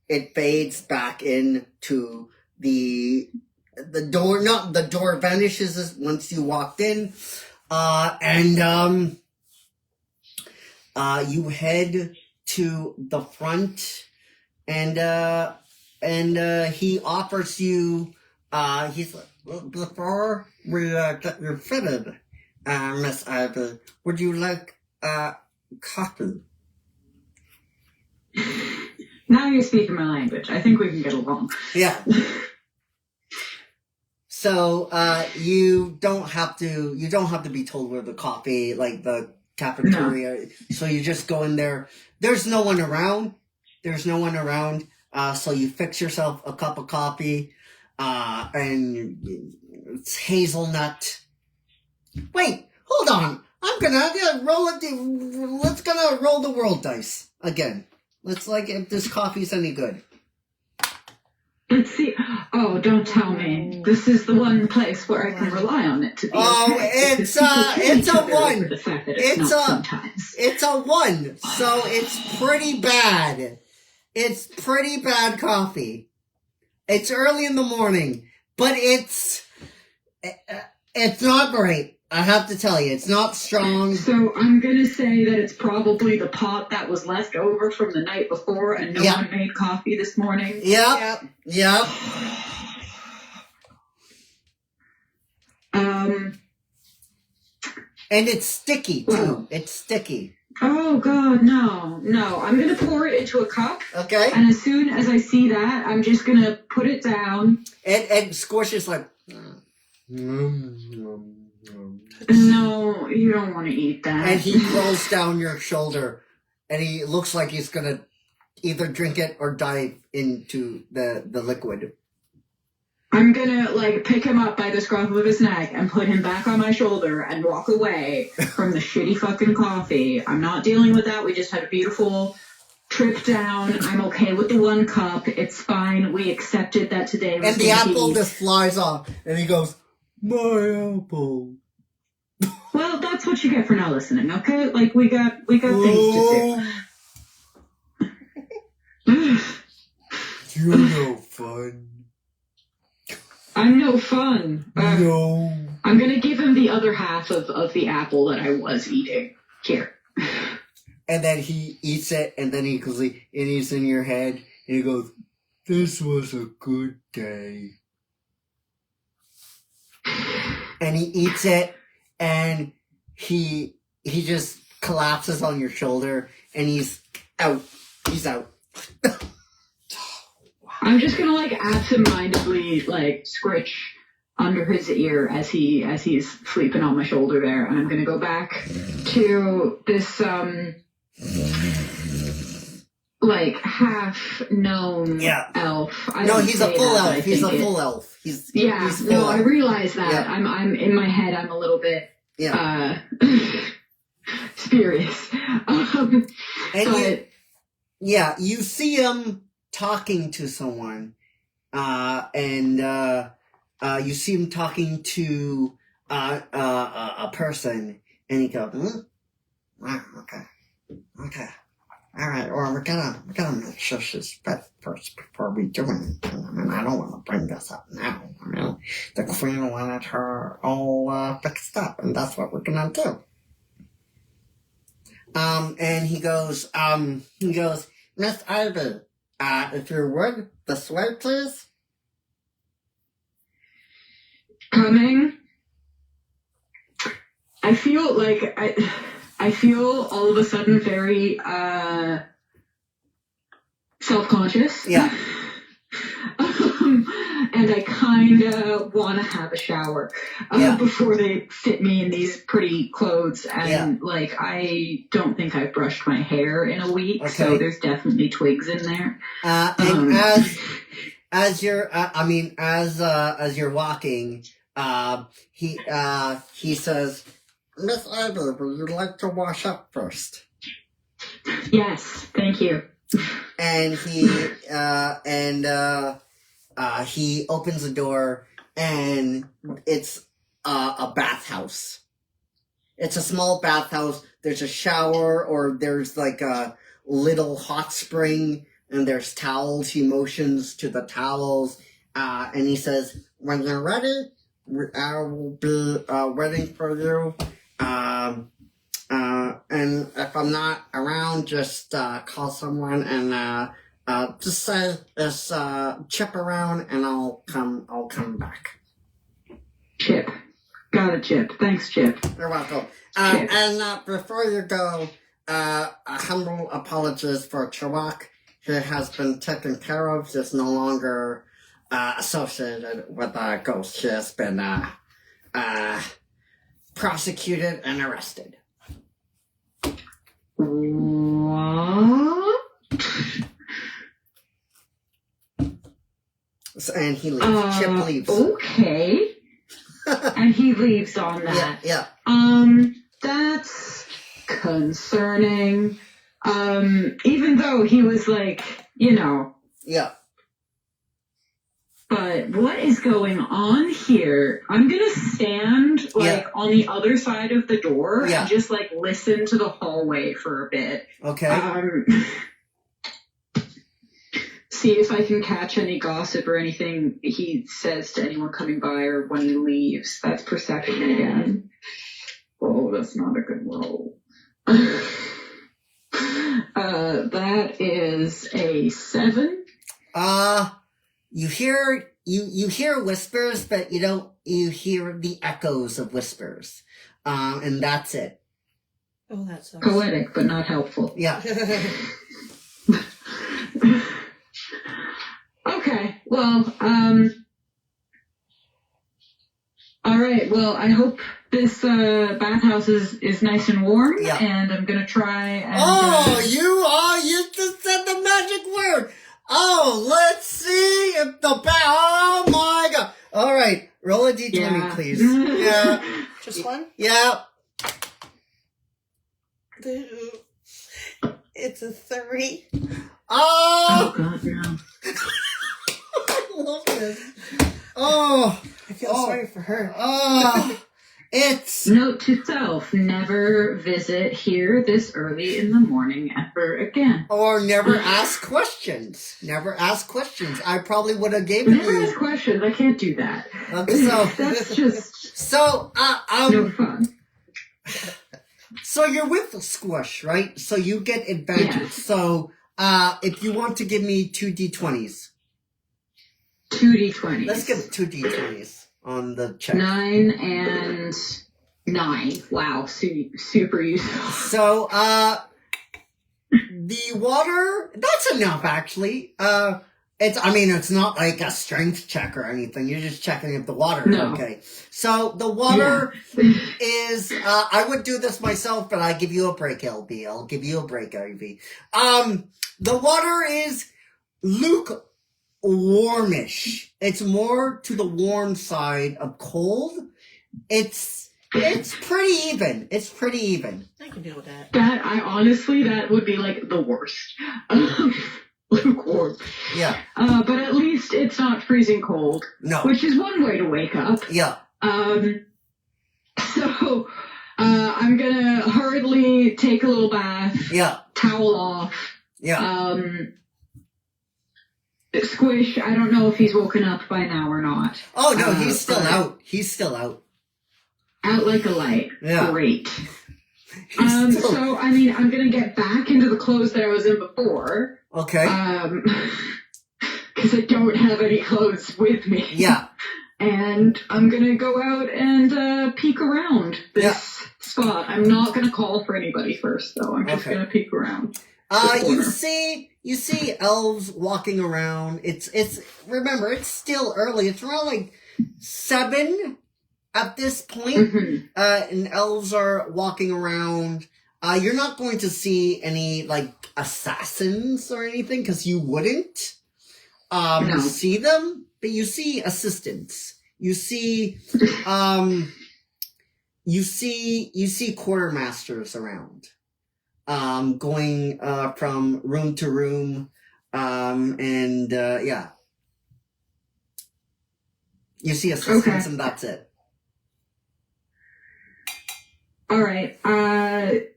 it fades back into the door. Not the door vanishes once you walked in, and you head to the front, and he offers you. He's like, before we get you fitted, Miss Ivy, would you like coffee? Now you're speaking my language. I think we can get along. Yeah. So you don't have to be told where the coffee, like the cafeteria. No. So you just go in there. There's no one around. So you fix yourself a cup of coffee, and it's hazelnut. Wait, who hold on. I'm gonna roll it. Let's gonna roll the world dice again. Let's like if this coffee's any good. Let's see. Oh, don't tell me. This is the one place where I can rely on it to be okay. It's a 1. For the fact that It's not a sometimes. It's a 1, so it's pretty bad. It's pretty bad coffee. It's early in the morning, but it's not great. I have to tell you, it's not strong. So I'm gonna say that it's probably the pot that was left over from the night before, and no one made coffee this morning. Yep. And it's sticky too. Well, it's sticky. Oh God, no. I'm gonna pour it into a cup. Okay. And as soon as I see that, I'm just gonna put it down. And Squish is like, no, you don't want to eat that. And he rolls down your shoulder, and he looks like he's gonna either drink it or dive into the liquid. I'm gonna pick him up by the scruff of his neck and put him back on my shoulder and walk away from the shitty fucking coffee. I'm not dealing with that. We just had a beautiful trip down. I'm okay with the 1 cup. It's fine. We accepted that today was and the apple just flies off, and he goes, "My apple." Well, that's what you get for not listening, okay? We got things to do. You're no fun. I'm no fun. No. I'm gonna give him the other half of the apple that I was eating. Here. And then he eats it, and then he goes, and he's in your head, and he goes, "This was a good day." And he eats it, and he just collapses on your shoulder, and he's out. He's out. I'm just gonna absentmindedly scritch under his ear as he's sleeping on my shoulder there, and I'm gonna go back to this half gnome elf. He's a full elf. He's a full elf. He's full elf. I realize that. Yeah. I'm in my head. I'm a little bit spurious. You see him talking to someone, and you see him talking to a person, and he goes, okay, all right. Well, we gotta make sure she's fit first before we do anything. I mean, I don't want to bring this up now. I mean, the queen wanted her all fixed up, and that's what we're gonna do. And he goes, Miss Ivy, if you would, this way, please. Coming. I feel I feel all of a sudden very self-conscious. Yeah. And I kind of want to have a shower before they fit me in these pretty clothes. And I don't think I've brushed my hair in a week, so there's definitely twigs in there. And as you're walking, he says, "Miss Ivy, would you like to wash up first?" Yes, thank you. And he opens the door, and it's a bathhouse. It's a small bathhouse. There's a shower, or there's a little hot spring, and there's towels. He motions to the towels, and he says, "When you're ready, I will be waiting for you. And if I'm not around, just call someone and just say it's Chip around, and I'll come back." Chip. Got it, Chip. Thanks, Chip. You're welcome. Chip. And before you go, a humble apologies for Chewak. He has been taken care of. He's no longer associated with ghosts. He has been prosecuted and arrested. What? And he leaves. Chip leaves. Okay. And he leaves on that. Yeah. That's concerning. Even though he was like, Yeah. But what is going on here? I'm gonna stand on the other side of the door and just listen to the hallway for a bit. Okay. See if I can catch any gossip or anything he says to anyone coming by or when he leaves. That's perception again. Oh, that's not a good roll. That is a 7. You hear whispers, but you hear the echoes of whispers. And that's it. Oh, that sucks. Poetic, but not helpful. Yeah. Okay, well, all right, well, I hope this bathhouse is nice and warm, and I'm gonna try and... you just said the magic word! Oh, let's see if oh my god! Alright, roll a d20, please. Yeah. Just one? Yeah. It's a 3. Oh, God, no. I love this. Oh. I feel sorry for her. It's... Note to self, never visit here this early in the morning ever again. Or never ask questions. Never ask questions. I probably would have given you... Never ask questions. I can't do that. That's just... So, no fun. So you're with Squish, right? So you get advantage. Yeah. So, if you want to give me 2 d20s. 2 d20s. Let's give 2 d20s on the check. 9 and 9. Wow, super useful. So, the water, that's enough actually. It's not like a strength check or anything. You're just checking if the water is okay. So the water is, I would do this myself, but I give you a break, LB. I'll give you a break, LB. The water is lukewarmish. It's more to the warm side of cold. It's pretty even. It's pretty even. I can deal with that. That would be like the worst. Lukewarm. Yeah. But at least it's not freezing cold. No. Which is one way to wake up. Yeah. So, I'm gonna hurriedly take a little bath. Yeah. Towel off. Yeah. Squish, I don't know if he's woken up by now or not. Oh, no, he's still out. He's still out. Out like a light. Yeah. Great. So, I'm gonna get back into the clothes that I was in before. Okay. Because I don't have any clothes with me. Yeah. And I'm gonna go out and peek around this spot. I'm not gonna call for anybody first, though. I'm just gonna peek around. You see elves walking around. Remember, it's still early. It's around like 7 at this point. Mm-hmm. And elves are walking around. You're not going to see any, like, assassins or anything, because you wouldn't, No. see them, but you see assistants. You see, you see quartermasters around, going, from room to room, yeah. You see assistants, and that's it. All right. I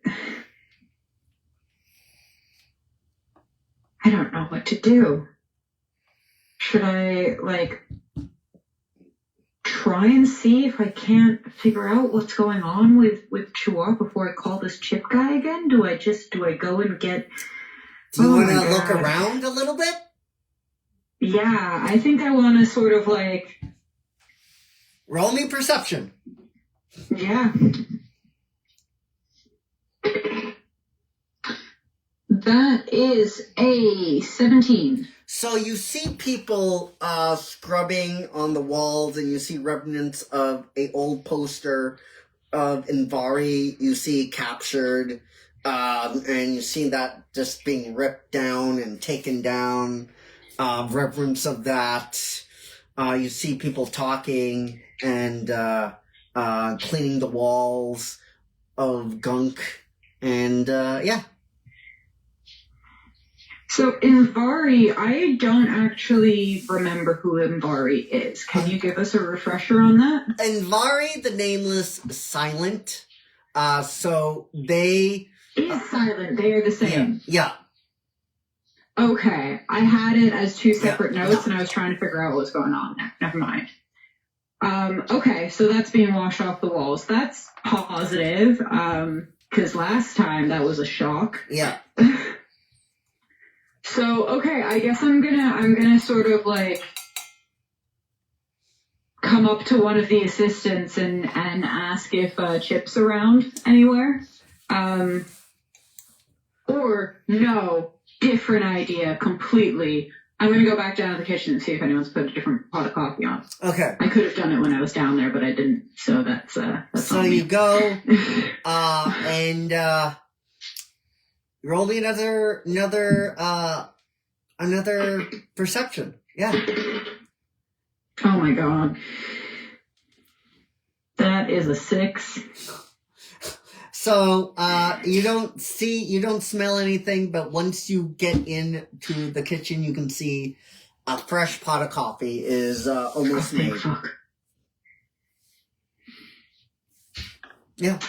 don't know what to do. Should I, try and see if I can't figure out what's going on with Chua before I call this chip guy again? Do I go and get... Do you want to look around a little bit? Yeah, I think I want to sort of, Roll me perception. Yeah. That is a 17. So you see people scrubbing on the walls, and you see remnants of a old poster of Invari. You see captured, and you see that just being ripped down and taken down. Reverence of that. You see people talking and cleaning the walls of gunk, and yeah. So Invari, I don't actually remember who Invari is. Can you give us a refresher on that? Invari, the nameless, silent. So they Is silent. They are the same. Yeah. Okay, I had it as two separate Yeah, notes, no. and I was trying to figure out what was going on there. Never mind. Okay, so that's being washed off the walls. That's positive, because last time that was a shock. Yeah. So, okay, I guess I'm gonna sort of like come up to one of the assistants and ask if Chip's around anywhere. Or no, different idea completely. I'm gonna go back down to the kitchen and see if anyone's put a different pot of coffee on. Okay. I could have done it when I was down there, but I didn't. So that's So on me. you go, and roll me another perception. Yeah. Oh my god. That is a 6. So you don't smell anything, but once you get into the kitchen, you can see a fresh pot of coffee is almost Thank made. fuck. Yeah.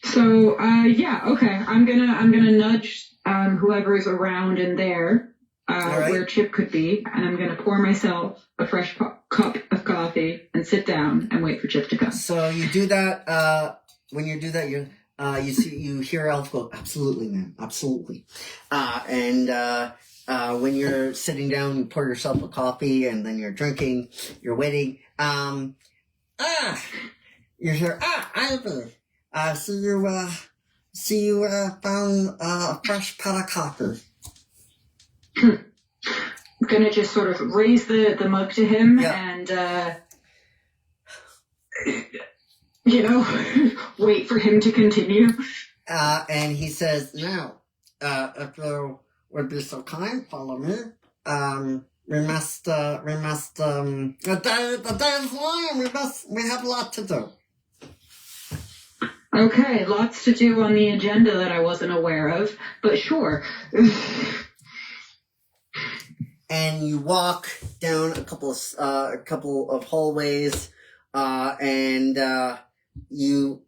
So, yeah, okay. I'm gonna nudge whoever is around in there, right. where Chip could be, and I'm gonna pour myself a fresh cup of coffee and sit down and wait for Chip to come. So you do that. When you do that, you hear Elf go, "Absolutely, man, absolutely." And when you're sitting down, you pour yourself a coffee, and then you're drinking. You're waiting. You hear, Elvira. See you found a fresh pot of coffee. I'm gonna just sort of raise the mug to him and, wait for him to continue. And he says, "Now, if you would be so kind, follow me. The day is long, and we have a lot to do." Okay, lots to do on the agenda that I wasn't aware of, but sure. And you walk down a couple of hallways, and you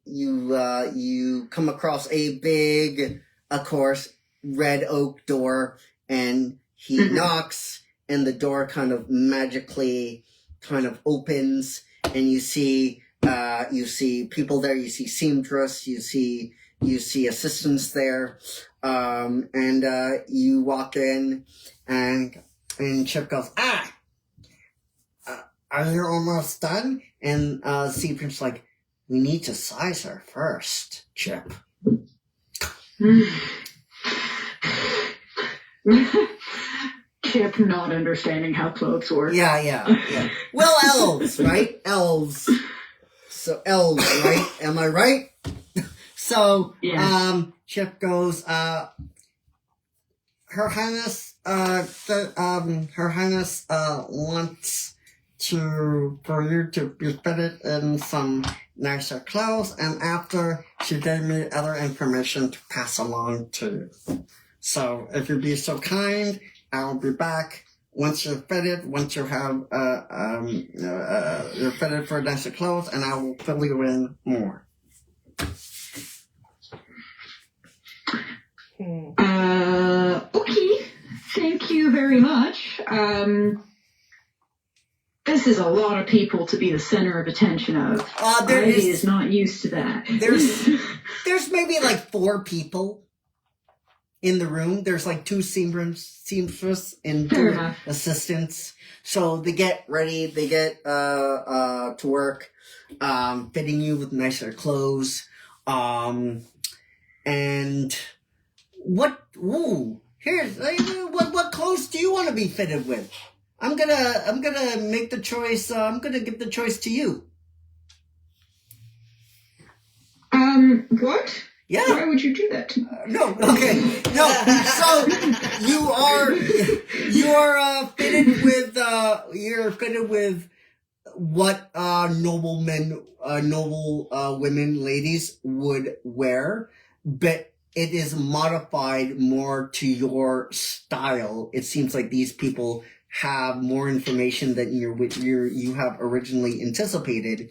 come across a big, of course, red oak door, and he knocks, and the door kind of magically kind of opens, and you see people there, you see seamstress, you see assistants there, and you walk in, and Chip goes, are you almost done? And Seaprint's like, we need to size her first, Chip. Chip not understanding how clothes work. Yeah. Well, elves, right? Elves. So elves, right? Am I right? So, Yes. Chip goes, Her Highness, Her Highness, wants for you to be fitted in some nicer clothes, and after she gave me other information to pass along to you. So, if you'd be so kind, I'll be back once you're fitted, once you have, you're fitted for nicer clothes, and I will fill you in more. Okay. Thank you very much. This is a lot of people to be the center of attention of. Ivy is not used to that. There's maybe like 4 people in the room. There's like 2 seamstress and 2 assistants. So they get ready, they get to work, fitting you with nicer clothes. And what clothes do you want to be fitted with? I'm gonna make the choice. I'm gonna give the choice to you. What? Yeah. Why would you do that to me? No. Okay. No. So you are fitted with what noble women, ladies would wear, but it is modified more to your style. It seems like these people have more information than you have originally anticipated,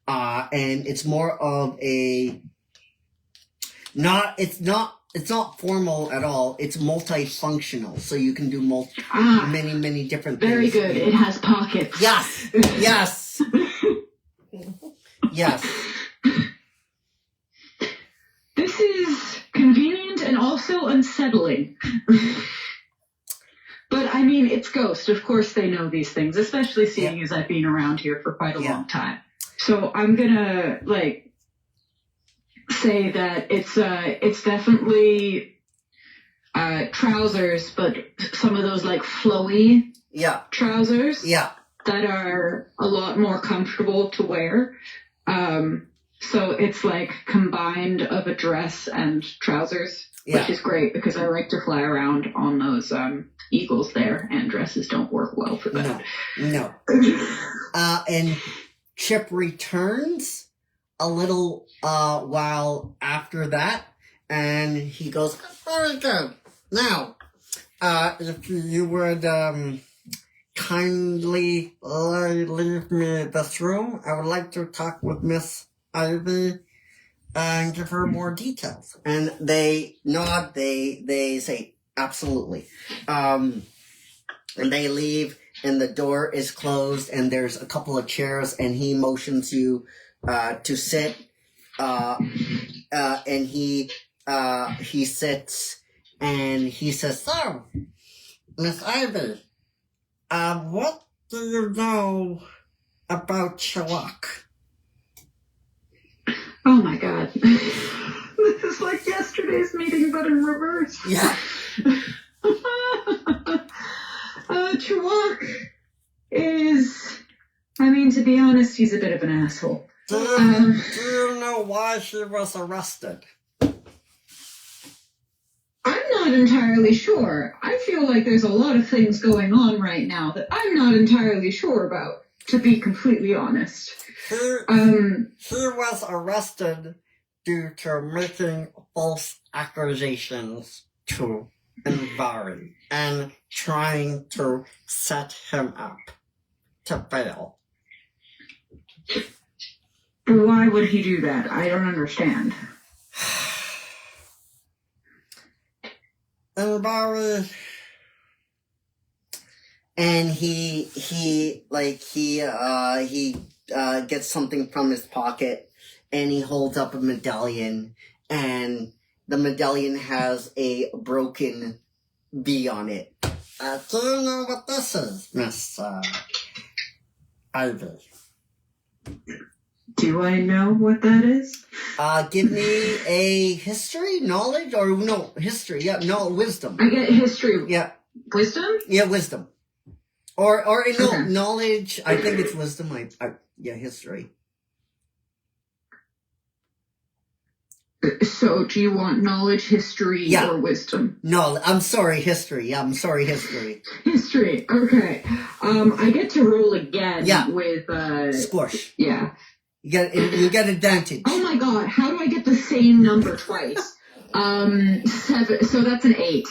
and it's more of a it's not formal at all. It's multifunctional, so you can do many different things. Very good. It has pockets. Yes. Yes. Yes. This is convenient and also unsettling. But I mean, it's Ghost. Of course they know these things, especially seeing as I've been around here for quite a long time. So I'm gonna, say that it's definitely trousers, but some of those, flowy trousers that are a lot more comfortable to wear. So it's combined of a dress and trousers, which is great because I like to fly around on those eagles there, and dresses don't work well for that. No. And Chip returns a little while after that, and he goes, very good. Now, if you would kindly leave me this room, I would like to talk with Miss Ivy and give her more details. And they nod, they say, absolutely. And they leave, and the door is closed, and there's a couple of chairs, and he motions you to sit, and he sits, and he says, so, Miss Ivy, what do you know about Chilok? Oh my god. This is like yesterday's meeting, but in reverse. Yeah. Chilok is, to be honest, he's a bit of an asshole. Do you know why she was arrested? I'm not entirely sure. I feel like there's a lot of things going on right now that I'm not entirely sure about, to be completely honest. He was arrested due to making false accusations to Elvira and trying to set him up to fail. Why would he do that? I don't understand. Elvira, and he gets something from his pocket, and he holds up a medallion, and the medallion has a broken V on it. Do you know what this is, Miss Ivy? Do I know what that is? Give me a history, knowledge, or no, history, wisdom. I get history. Yeah. Wisdom? Yeah, wisdom. Or no, Okay. knowledge, I think it's wisdom, history. So, do you want knowledge, history, or wisdom? No, I'm sorry, history. Yeah, I'm sorry, history. History, okay. I get to roll again with, Squish. Yeah. You get advantage. Oh my god, how do I get the same number twice? 7, so that's an 8.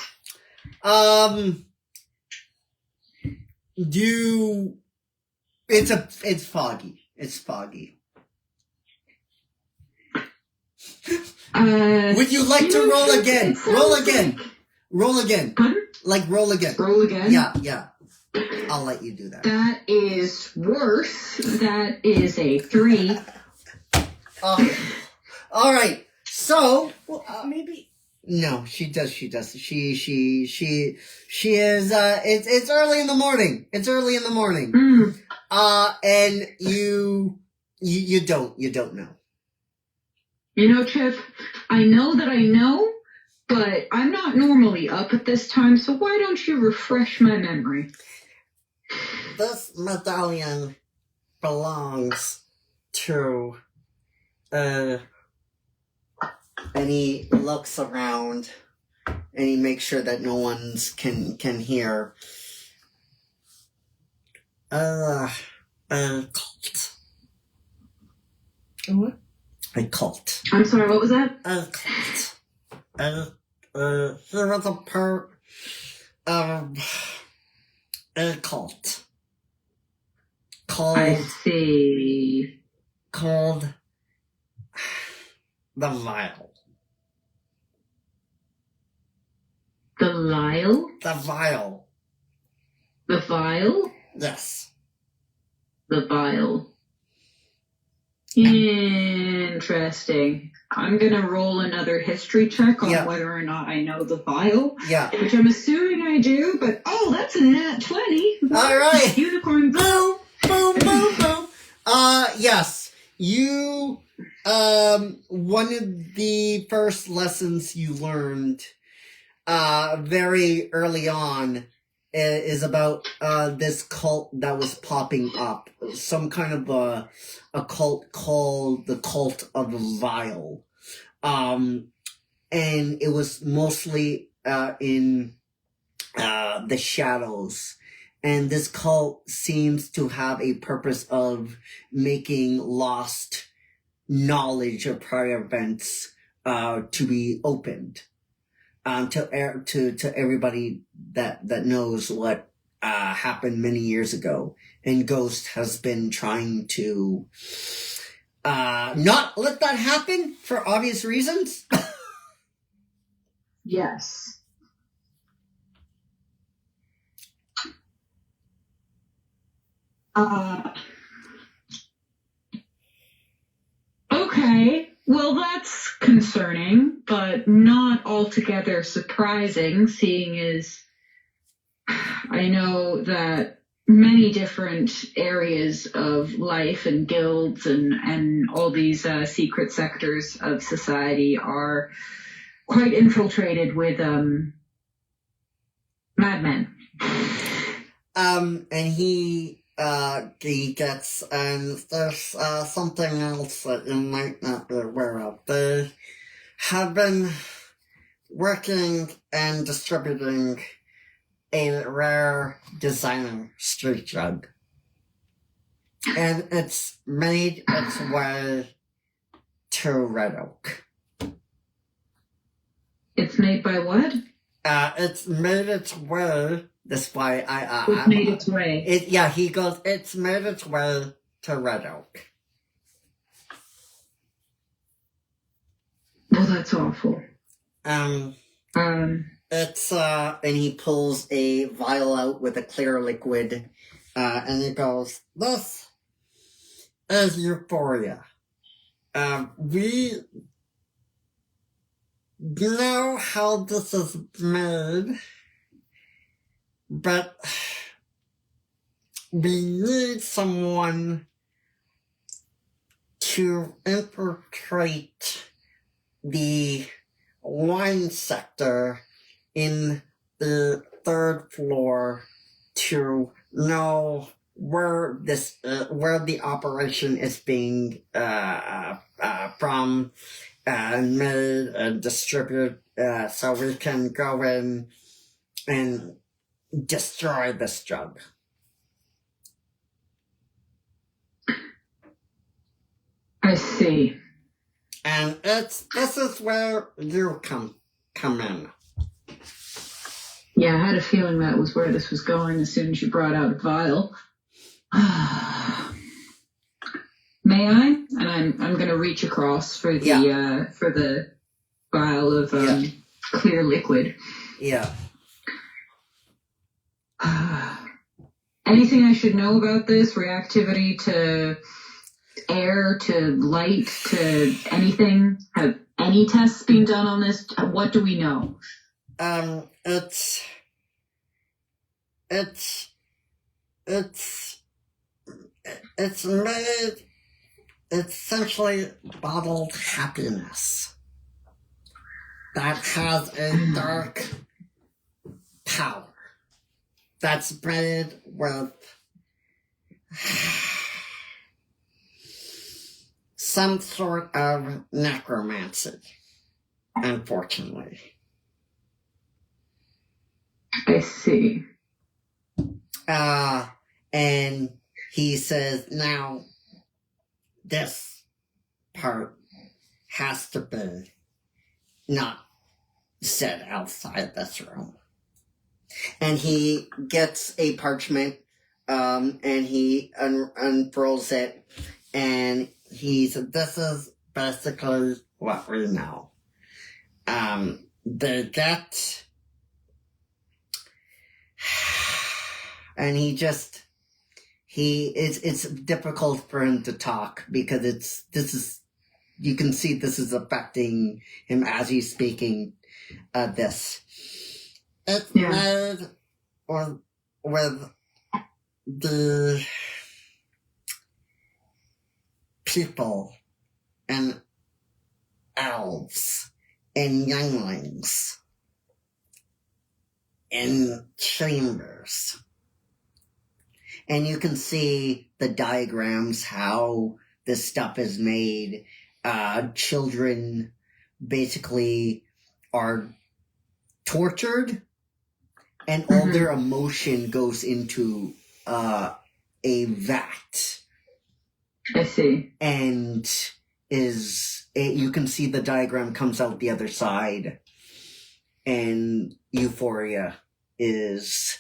It's foggy. It's foggy. Would you like to roll again? Roll again. Roll again. Roll again. Roll again? Yeah. I'll let you do that. That is worse. That is a 3. Okay. All right. So, maybe. No, she does. She is. It's early in the morning. It's early in the morning. And you don't know. You know, Chip, I know that I know, but I'm not normally up at this time, so why don't you refresh my memory? This medallion belongs to And he looks around and he makes sure that no one's can hear. Cult. What? A cult. I'm sorry, what was that? A cult. He was a part of a cult. I Called see. the Vile. The Lyle? The Vile. The Vile? Yes. The Vile. Interesting. I'm gonna roll another history check on Yeah. whether or not I know the Vile, Yeah. which I'm assuming I do, but that's a nat 20. All right. Unicorn. Boom, boom, boom, boom. Yes. You, one of the first lessons you learned, very early on is about, this cult that was popping up. Some kind of a cult called the Cult of the Vile. And it was mostly, in, the shadows. And this cult seems to have a purpose of making lost knowledge of prior events to be opened to everybody that knows what happened many years ago. And Ghost has been trying to not let that happen for obvious reasons. Yes. Okay. Well, that's concerning, but not altogether surprising, seeing as I know that many different areas of life and guilds and all these secret sectors of society are quite infiltrated with madmen. And he gets, and there's something else that you might not be aware of. They have been working and distributing a rare designer street drug. And it's made its way to Red Oak. It's made by what? It's made its way. That's why It's made its way. He goes, it's made its way to Red Oak. Well, that's awful. It's, and he pulls a vial out with a clear liquid, and he goes, this is euphoria. We know how this is made, but we need someone to infiltrate the wine sector in the third floor to know where where the operation is being from made and distributed, so we can go in and destroy this drug. I see. And this is where you come in. Yeah, I had a feeling that was where this was going as soon as you brought out a vial. May I? And I'm going to reach across for the vial of clear liquid. Yeah. Anything I should know about this? Reactivity to air, to light, to anything? Have any tests been done on this? What do we know? It's made, it's essentially bottled happiness that has a dark power that's made with some sort of necromancy. unfortunately. I see. And he says, now, this part has to be not said outside this room. And he gets a parchment, and he unfurls it, and he said, this is basically what we know. They get, and it's difficult for him to talk because you can see this is affecting him as he's speaking this. It's made with the people and elves and younglings in chambers. And you can see the diagrams, how this stuff is made. Children basically are tortured, and all their emotion goes into a vat. I see. And you can see the diagram comes out the other side, and Euphoria is,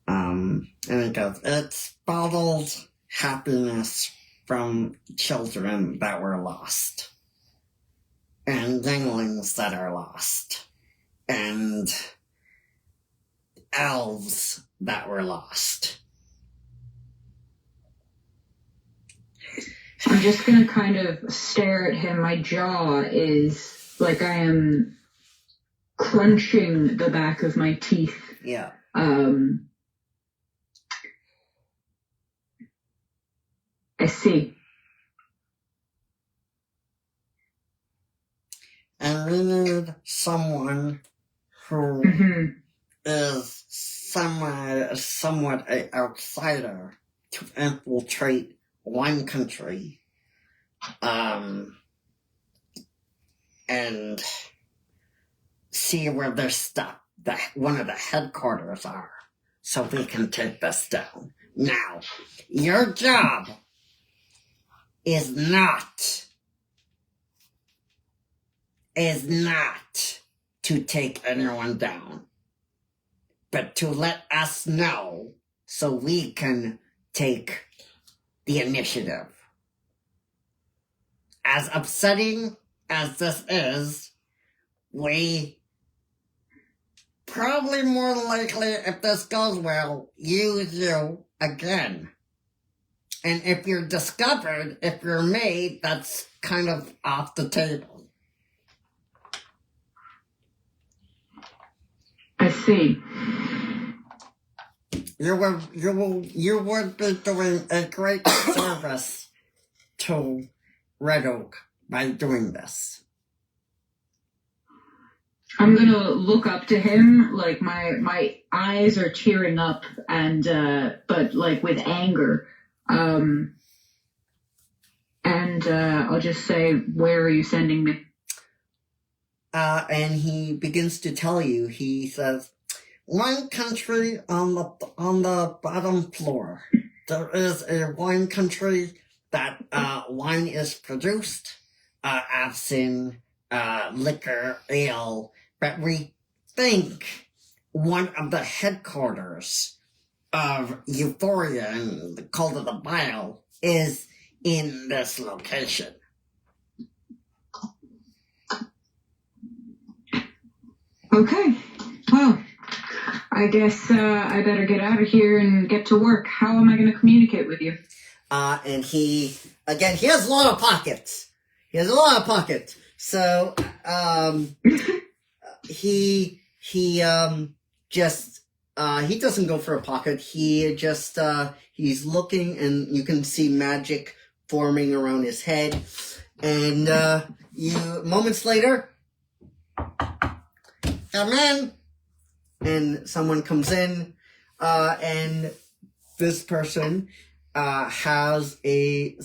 and it goes, it's bottled happiness from children that were lost, and younglings that are lost, and elves that were lost. I'm just gonna kind of stare at him. My jaw is like I am crunching the back of my teeth. Yeah. I see. And we need someone who is somewhat an outsider to infiltrate one country, and see where their stuff, one of the headquarters are, so we can take this down. Now, your job is not to take anyone down, but to let us know so we can take the initiative. As upsetting as this is, we probably more likely, if this goes well, use you again. And if you're discovered, if you're made, that's kind of off the table. I see. You would be doing a great service to Red Oak by doing this. I'm gonna look up to him, like my eyes are tearing up, and but like with anger. And I'll just say, where are you sending me? And he begins to tell you. He says, one country on the bottom floor. There is a wine country that wine is produced, absinthe, liquor, ale. But we think one of the headquarters of Euphoria and the Cult of the Bile is in this location. Okay. Well, I guess I better get out of here and get to work. How am I going to communicate with you? And he has a lot of pockets. So, he doesn't go for a pocket. He just, he's looking, and you can see magic forming around his head. And, moments later, come in, and someone comes in, and this person, has a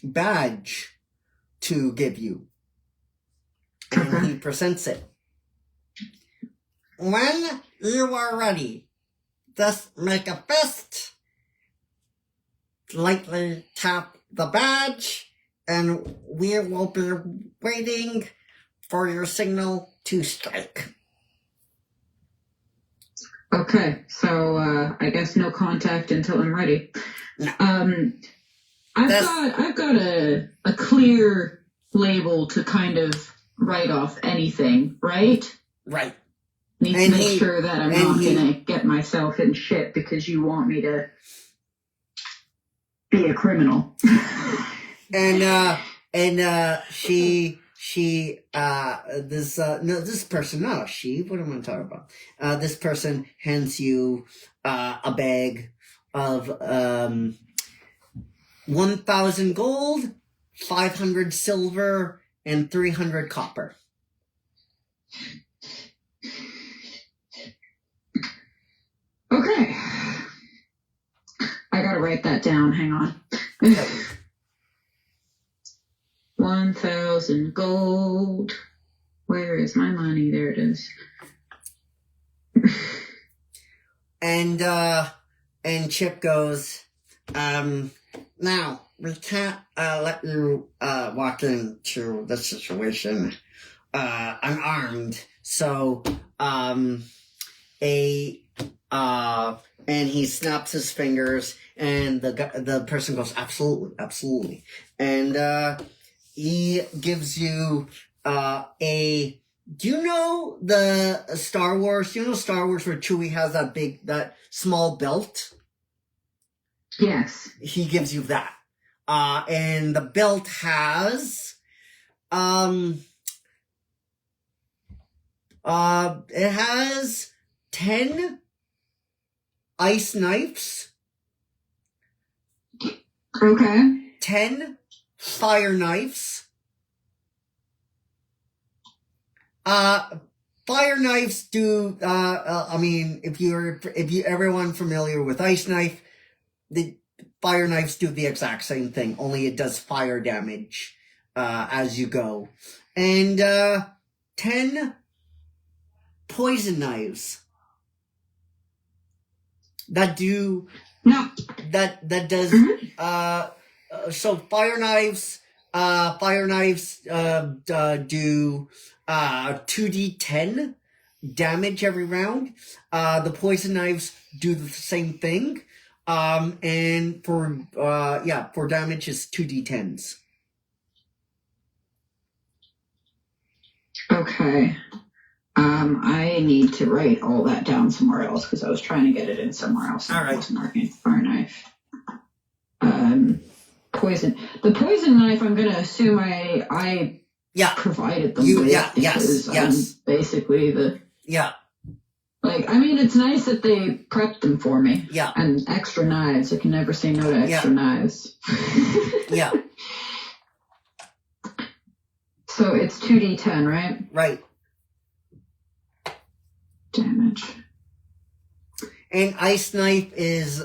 badge to give you. And he presents it. When you are ready, just make a fist, lightly tap the badge, and we will be waiting for your signal to strike. Okay, so I guess no contact until I'm ready. No. I've got a clear label to kind of write off anything, right? Right. Need to make sure that I'm not gonna get myself in shit because you want me to be a criminal. This person hands you a bag of 1,000 gold, 500 silver, and 300 copper. Okay. I gotta write that down, hang on. 1,000 gold. Where is my money? There it is. And Chip goes, now, we can't let you walk into the situation unarmed. So, and he snaps his fingers, and the person goes, absolutely, absolutely. And he gives you do you know the Star Wars? You know Star Wars where Chewie has that small belt? Yes. He gives you that. And the belt has, it has 10 ice knives. Okay. 10 fire knives. Fire knives do, if everyone familiar with ice knife, the fire knives do the exact same thing, only it does fire damage, as you go. And, 10 poison knives that do, that does, so fire knives do 2d10 damage every round. The poison knives do the same thing. And for damage is 2d10s. Okay. I need to write all that down somewhere else because I was trying to get it in somewhere else. All right. It wasn't working. Fire knife. Poison. The poison knife, I'm going to assume I provided them with. Yes. Basically the... Yeah. Like, I mean, it's nice that they prepped them for me. Yeah. And extra knives. I can never say no to extra knives. Yeah. So it's 2d10, right? Right. Damage. And ice knife is,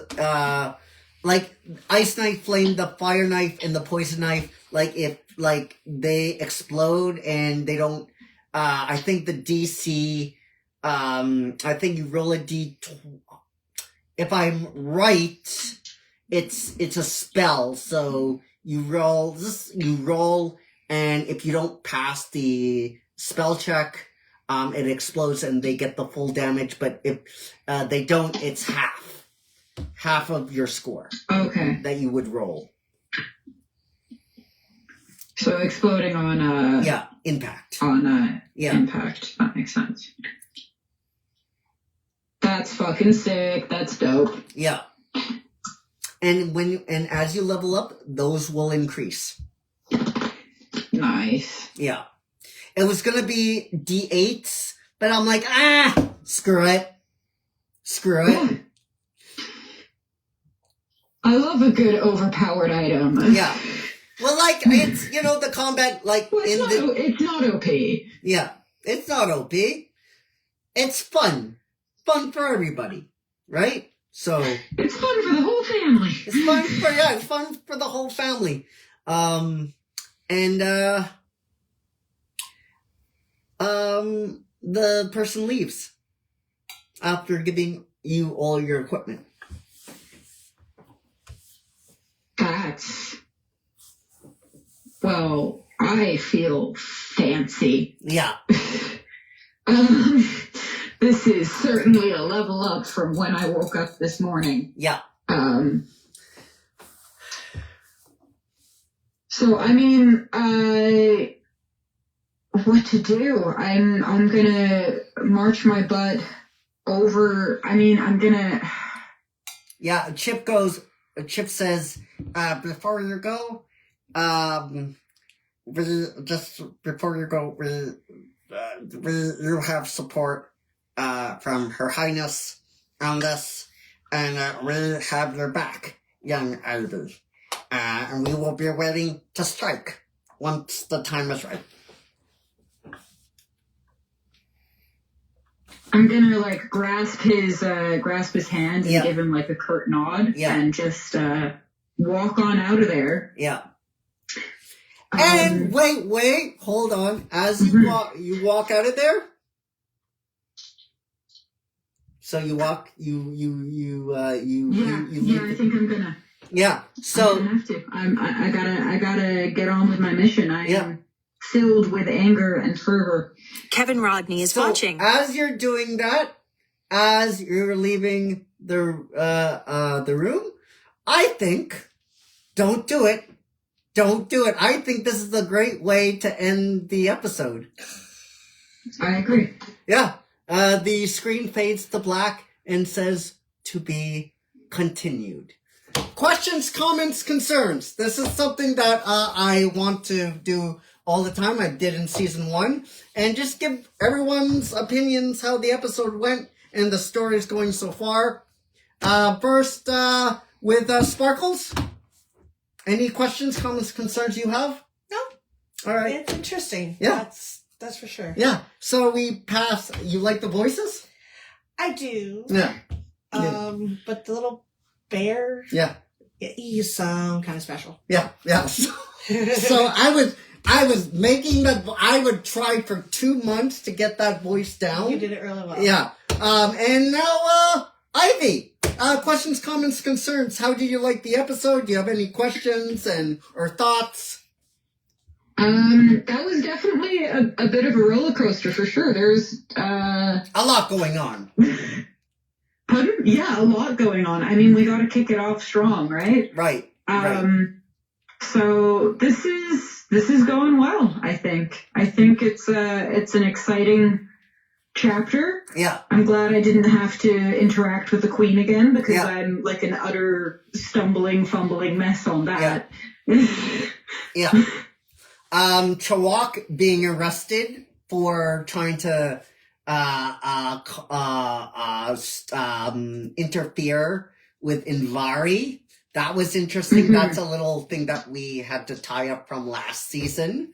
like, ice knife, flame, the fire knife, and the poison knife, like, if, like, they explode and they don't, I think the DC, I think you roll a if I'm right, it's a spell, so you roll, and if you don't pass the spell check, it explodes and they get the full damage, but if they don't, it's half of your score. Okay. That you would roll. So exploding on impact. On impact. That makes sense. That's fucking sick. That's dope. Yeah. And as you level up, those will increase. Nice. Yeah. It was gonna be D8s, but I'm like, screw it. I love a good overpowered item. Yeah. Well, like, it's, the combat, like, it's not OP. Yeah. It's not OP. It's fun. Fun for everybody. Right? So. It's fun for the whole family. It's fun for the whole family. And the person leaves after giving you all your equipment. Well, I feel fancy. Yeah. This is certainly a level up from when I woke up this morning. Yeah. So I mean, what to do? I'm gonna march my butt over. I mean, I'm gonna. Yeah. Chip says, before you go, you have support from Her Highness on this, and we have your back, young Elvira. And we will be ready to strike once the time is right. I'm gonna like grasp his hand and Yeah. give him like a curt nod Yeah. and just walk on out of there. Yeah. And wait, hold on. As you walk out of there. So you walk, I think I'm gonna. Yeah. So I'm gonna have to. I gotta get on with my mission. I am filled with anger and fervor. Kevin Rodney is watching. As you're doing that, as you're leaving the room, I think, don't do it. Don't do it. I think this is a great way to end the episode. I agree. Yeah. The screen fades to black and says, to be continued. Questions, comments, concerns. This is something that I want to do all the time. I did in season 1. And just give everyone's opinions how the episode went and the story's going so far. First, with Sparkles. Any questions, comments, concerns you have? No. All right. It's interesting. Yeah. That's for sure. Yeah. So we pass. You like the voices? I do. Yeah. But the little bear, Yeah. you sound kind of special. Yeah. Yeah. So I was making that. I would try for 2 months to get that voice down. You did it really well. Yeah. And now, Ivy. Questions, comments, concerns. How did you like the episode? Do you have any questions or thoughts? That was definitely a bit of a roller coaster for sure. There's A lot going on. Pardon? Yeah, a lot going on. I mean, we got to kick it off strong, right? Right. So this is going well. I think it's an exciting chapter. Yeah. I'm glad I didn't have to interact with the queen again because Yeah. I'm like an utter stumbling, fumbling mess on that. Yeah. Chawak being arrested for trying to interfere with Invari. That was interesting. Mm-hmm. That's a little thing that we had to tie up from last season.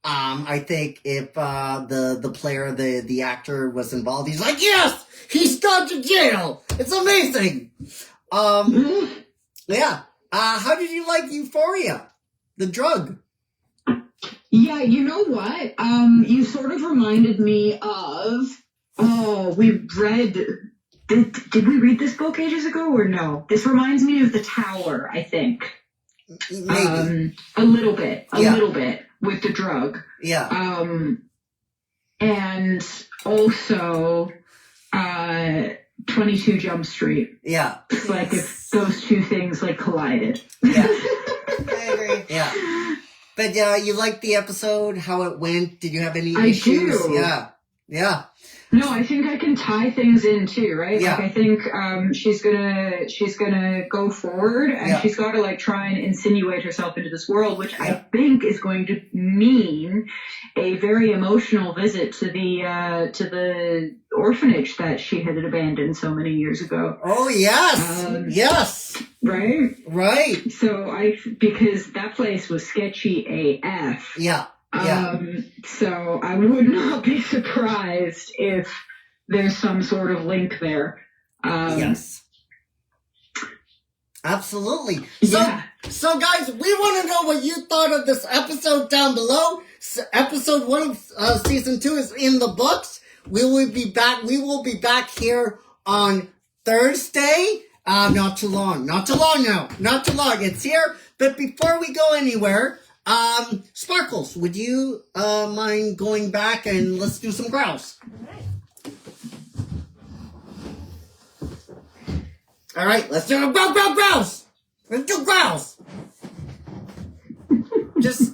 I think if the player, the actor was involved, he's like, yes, he's gone to jail. It's amazing. Yeah. How did you like Euphoria, the drug? Yeah, you know what? You sort of reminded me of. Oh, we read. Did we read this book ages ago or no? This reminds me of The Tower, I think. Maybe. A little bit with the drug. Yeah. And also 22 Jump Street. Yeah. It's like if those two things like collided. Yeah. I agree. Yeah. But you liked the episode, how it went? Did you have any I issues? do. Yeah. Yeah. No, I think I can tie things in too, right? Yeah. Like I think she's gonna go forward and Yeah. she's got to like try and insinuate herself into this world, which I think is going to mean a very emotional visit to the orphanage that she had abandoned so many years ago. Oh yes. Yes. Right? Right. So because that place was sketchy AF. Yeah. Yeah. So I would not be surprised if there's some sort of link there. Yes. Absolutely. Yeah. So guys, we want to know what you thought of this episode down below. Episode 1 of season 2 is in the books. We will be back here on Thursday. Not too long now. Not too long. It's here. But before we go anywhere, Sparkles, would you mind going back and let's do some growls? All right, let's do a growls. Let's do growls. Just,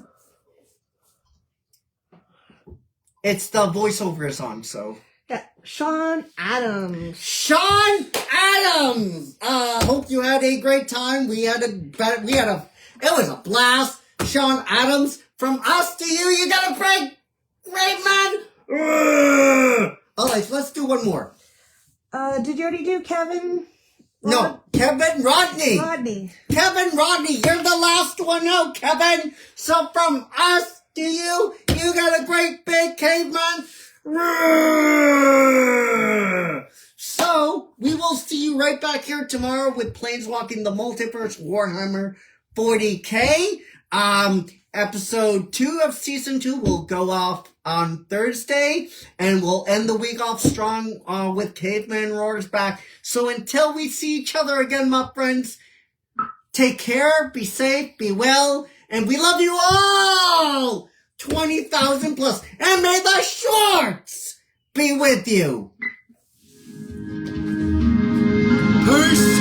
it's the voiceover is on, so. Yeah, Sean Adams. Sean Adams. Hope you had a great time. It was a blast. Sean Adams, from us to you, you got a great man. All right, let's do one more. Did you already do Kevin? No, Kevin Rodney. Kevin Rodney, you're the last one out, Kevin. So from us to you, you got a great big caveman. So, we will see you right back here tomorrow with Planeswalking the Multiverse Warhammer 40K. Episode 2 of Season 2 will go off on Thursday, and we'll end the week off strong with Caveman Roars back. So until we see each other again, my friends, take care, be safe, be well, and we love you all! 20,000 plus, and may the shorts be with you! Peace!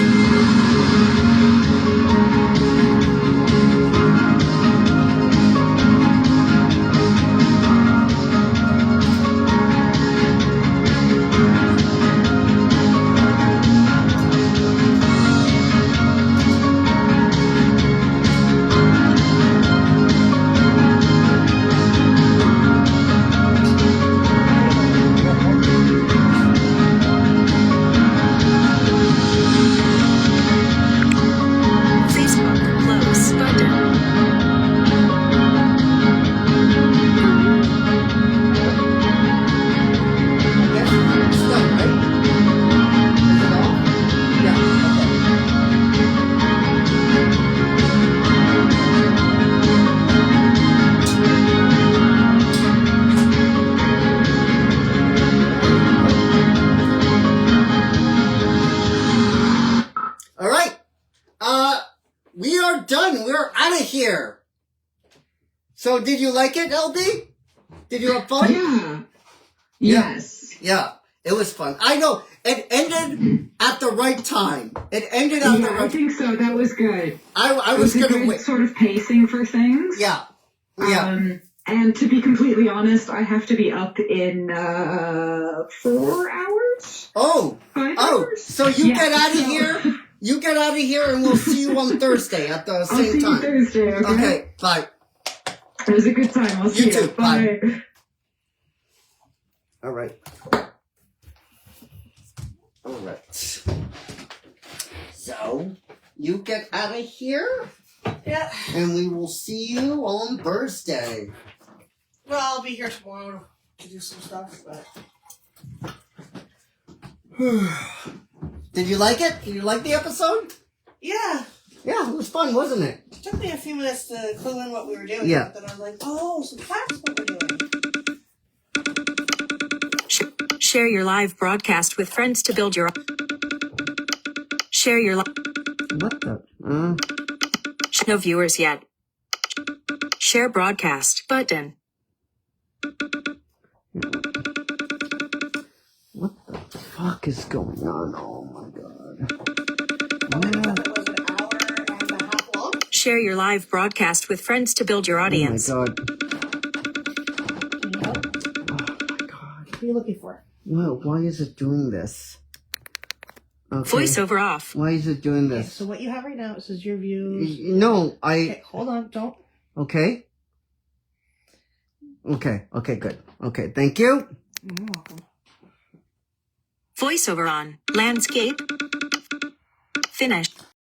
Facebook close button. It's done, right? Is it all? Yeah, okay. All right. We are done. We're out of here. So, did you like it, LB? Did you have fun? Yeah. Yes. Yeah, it was fun. I know. It ended at the right time. It ended at the Yeah, I right think so. That was good. I It was was a going to good wait. sort of pacing for things. Yeah. Yeah. And to be completely honest, I have to be up in 4 hours. 5 hours. So you Yeah, get out of so- here. You get out of here, and we'll see you on Thursday at the I'll same see time. you Thursday. Okay. Okay. Bye. It was a good time. I'll see You too. Bye. Bye. All right. All right. So you get out of here, Yeah. and we will see you on Thursday. Well, I'll be here tomorrow to do some stuff, but Did you like it? Did you like the episode? yeah. Yeah, it was fun, wasn't it? It took me a few minutes to clue in what we were doing. Yeah. But then I was like, oh, so that's what we're doing. Share your live broadcast with friends to build your. Share your. What the? No viewers yet. Share broadcast button. What the fuck is going on? Oh my god. It was an hour and a half long. Share your live broadcast with friends to build your audience. Oh my god. Can you help? Oh my god. What are you looking for? Well, why is it doing this? Okay. Voiceover off. Why is it doing Okay, this? so what you have right now is your views. No, Okay, hold on, don't. Okay. Okay, good. Okay, thank you. You're welcome. Voiceover on. Landscape. Finish.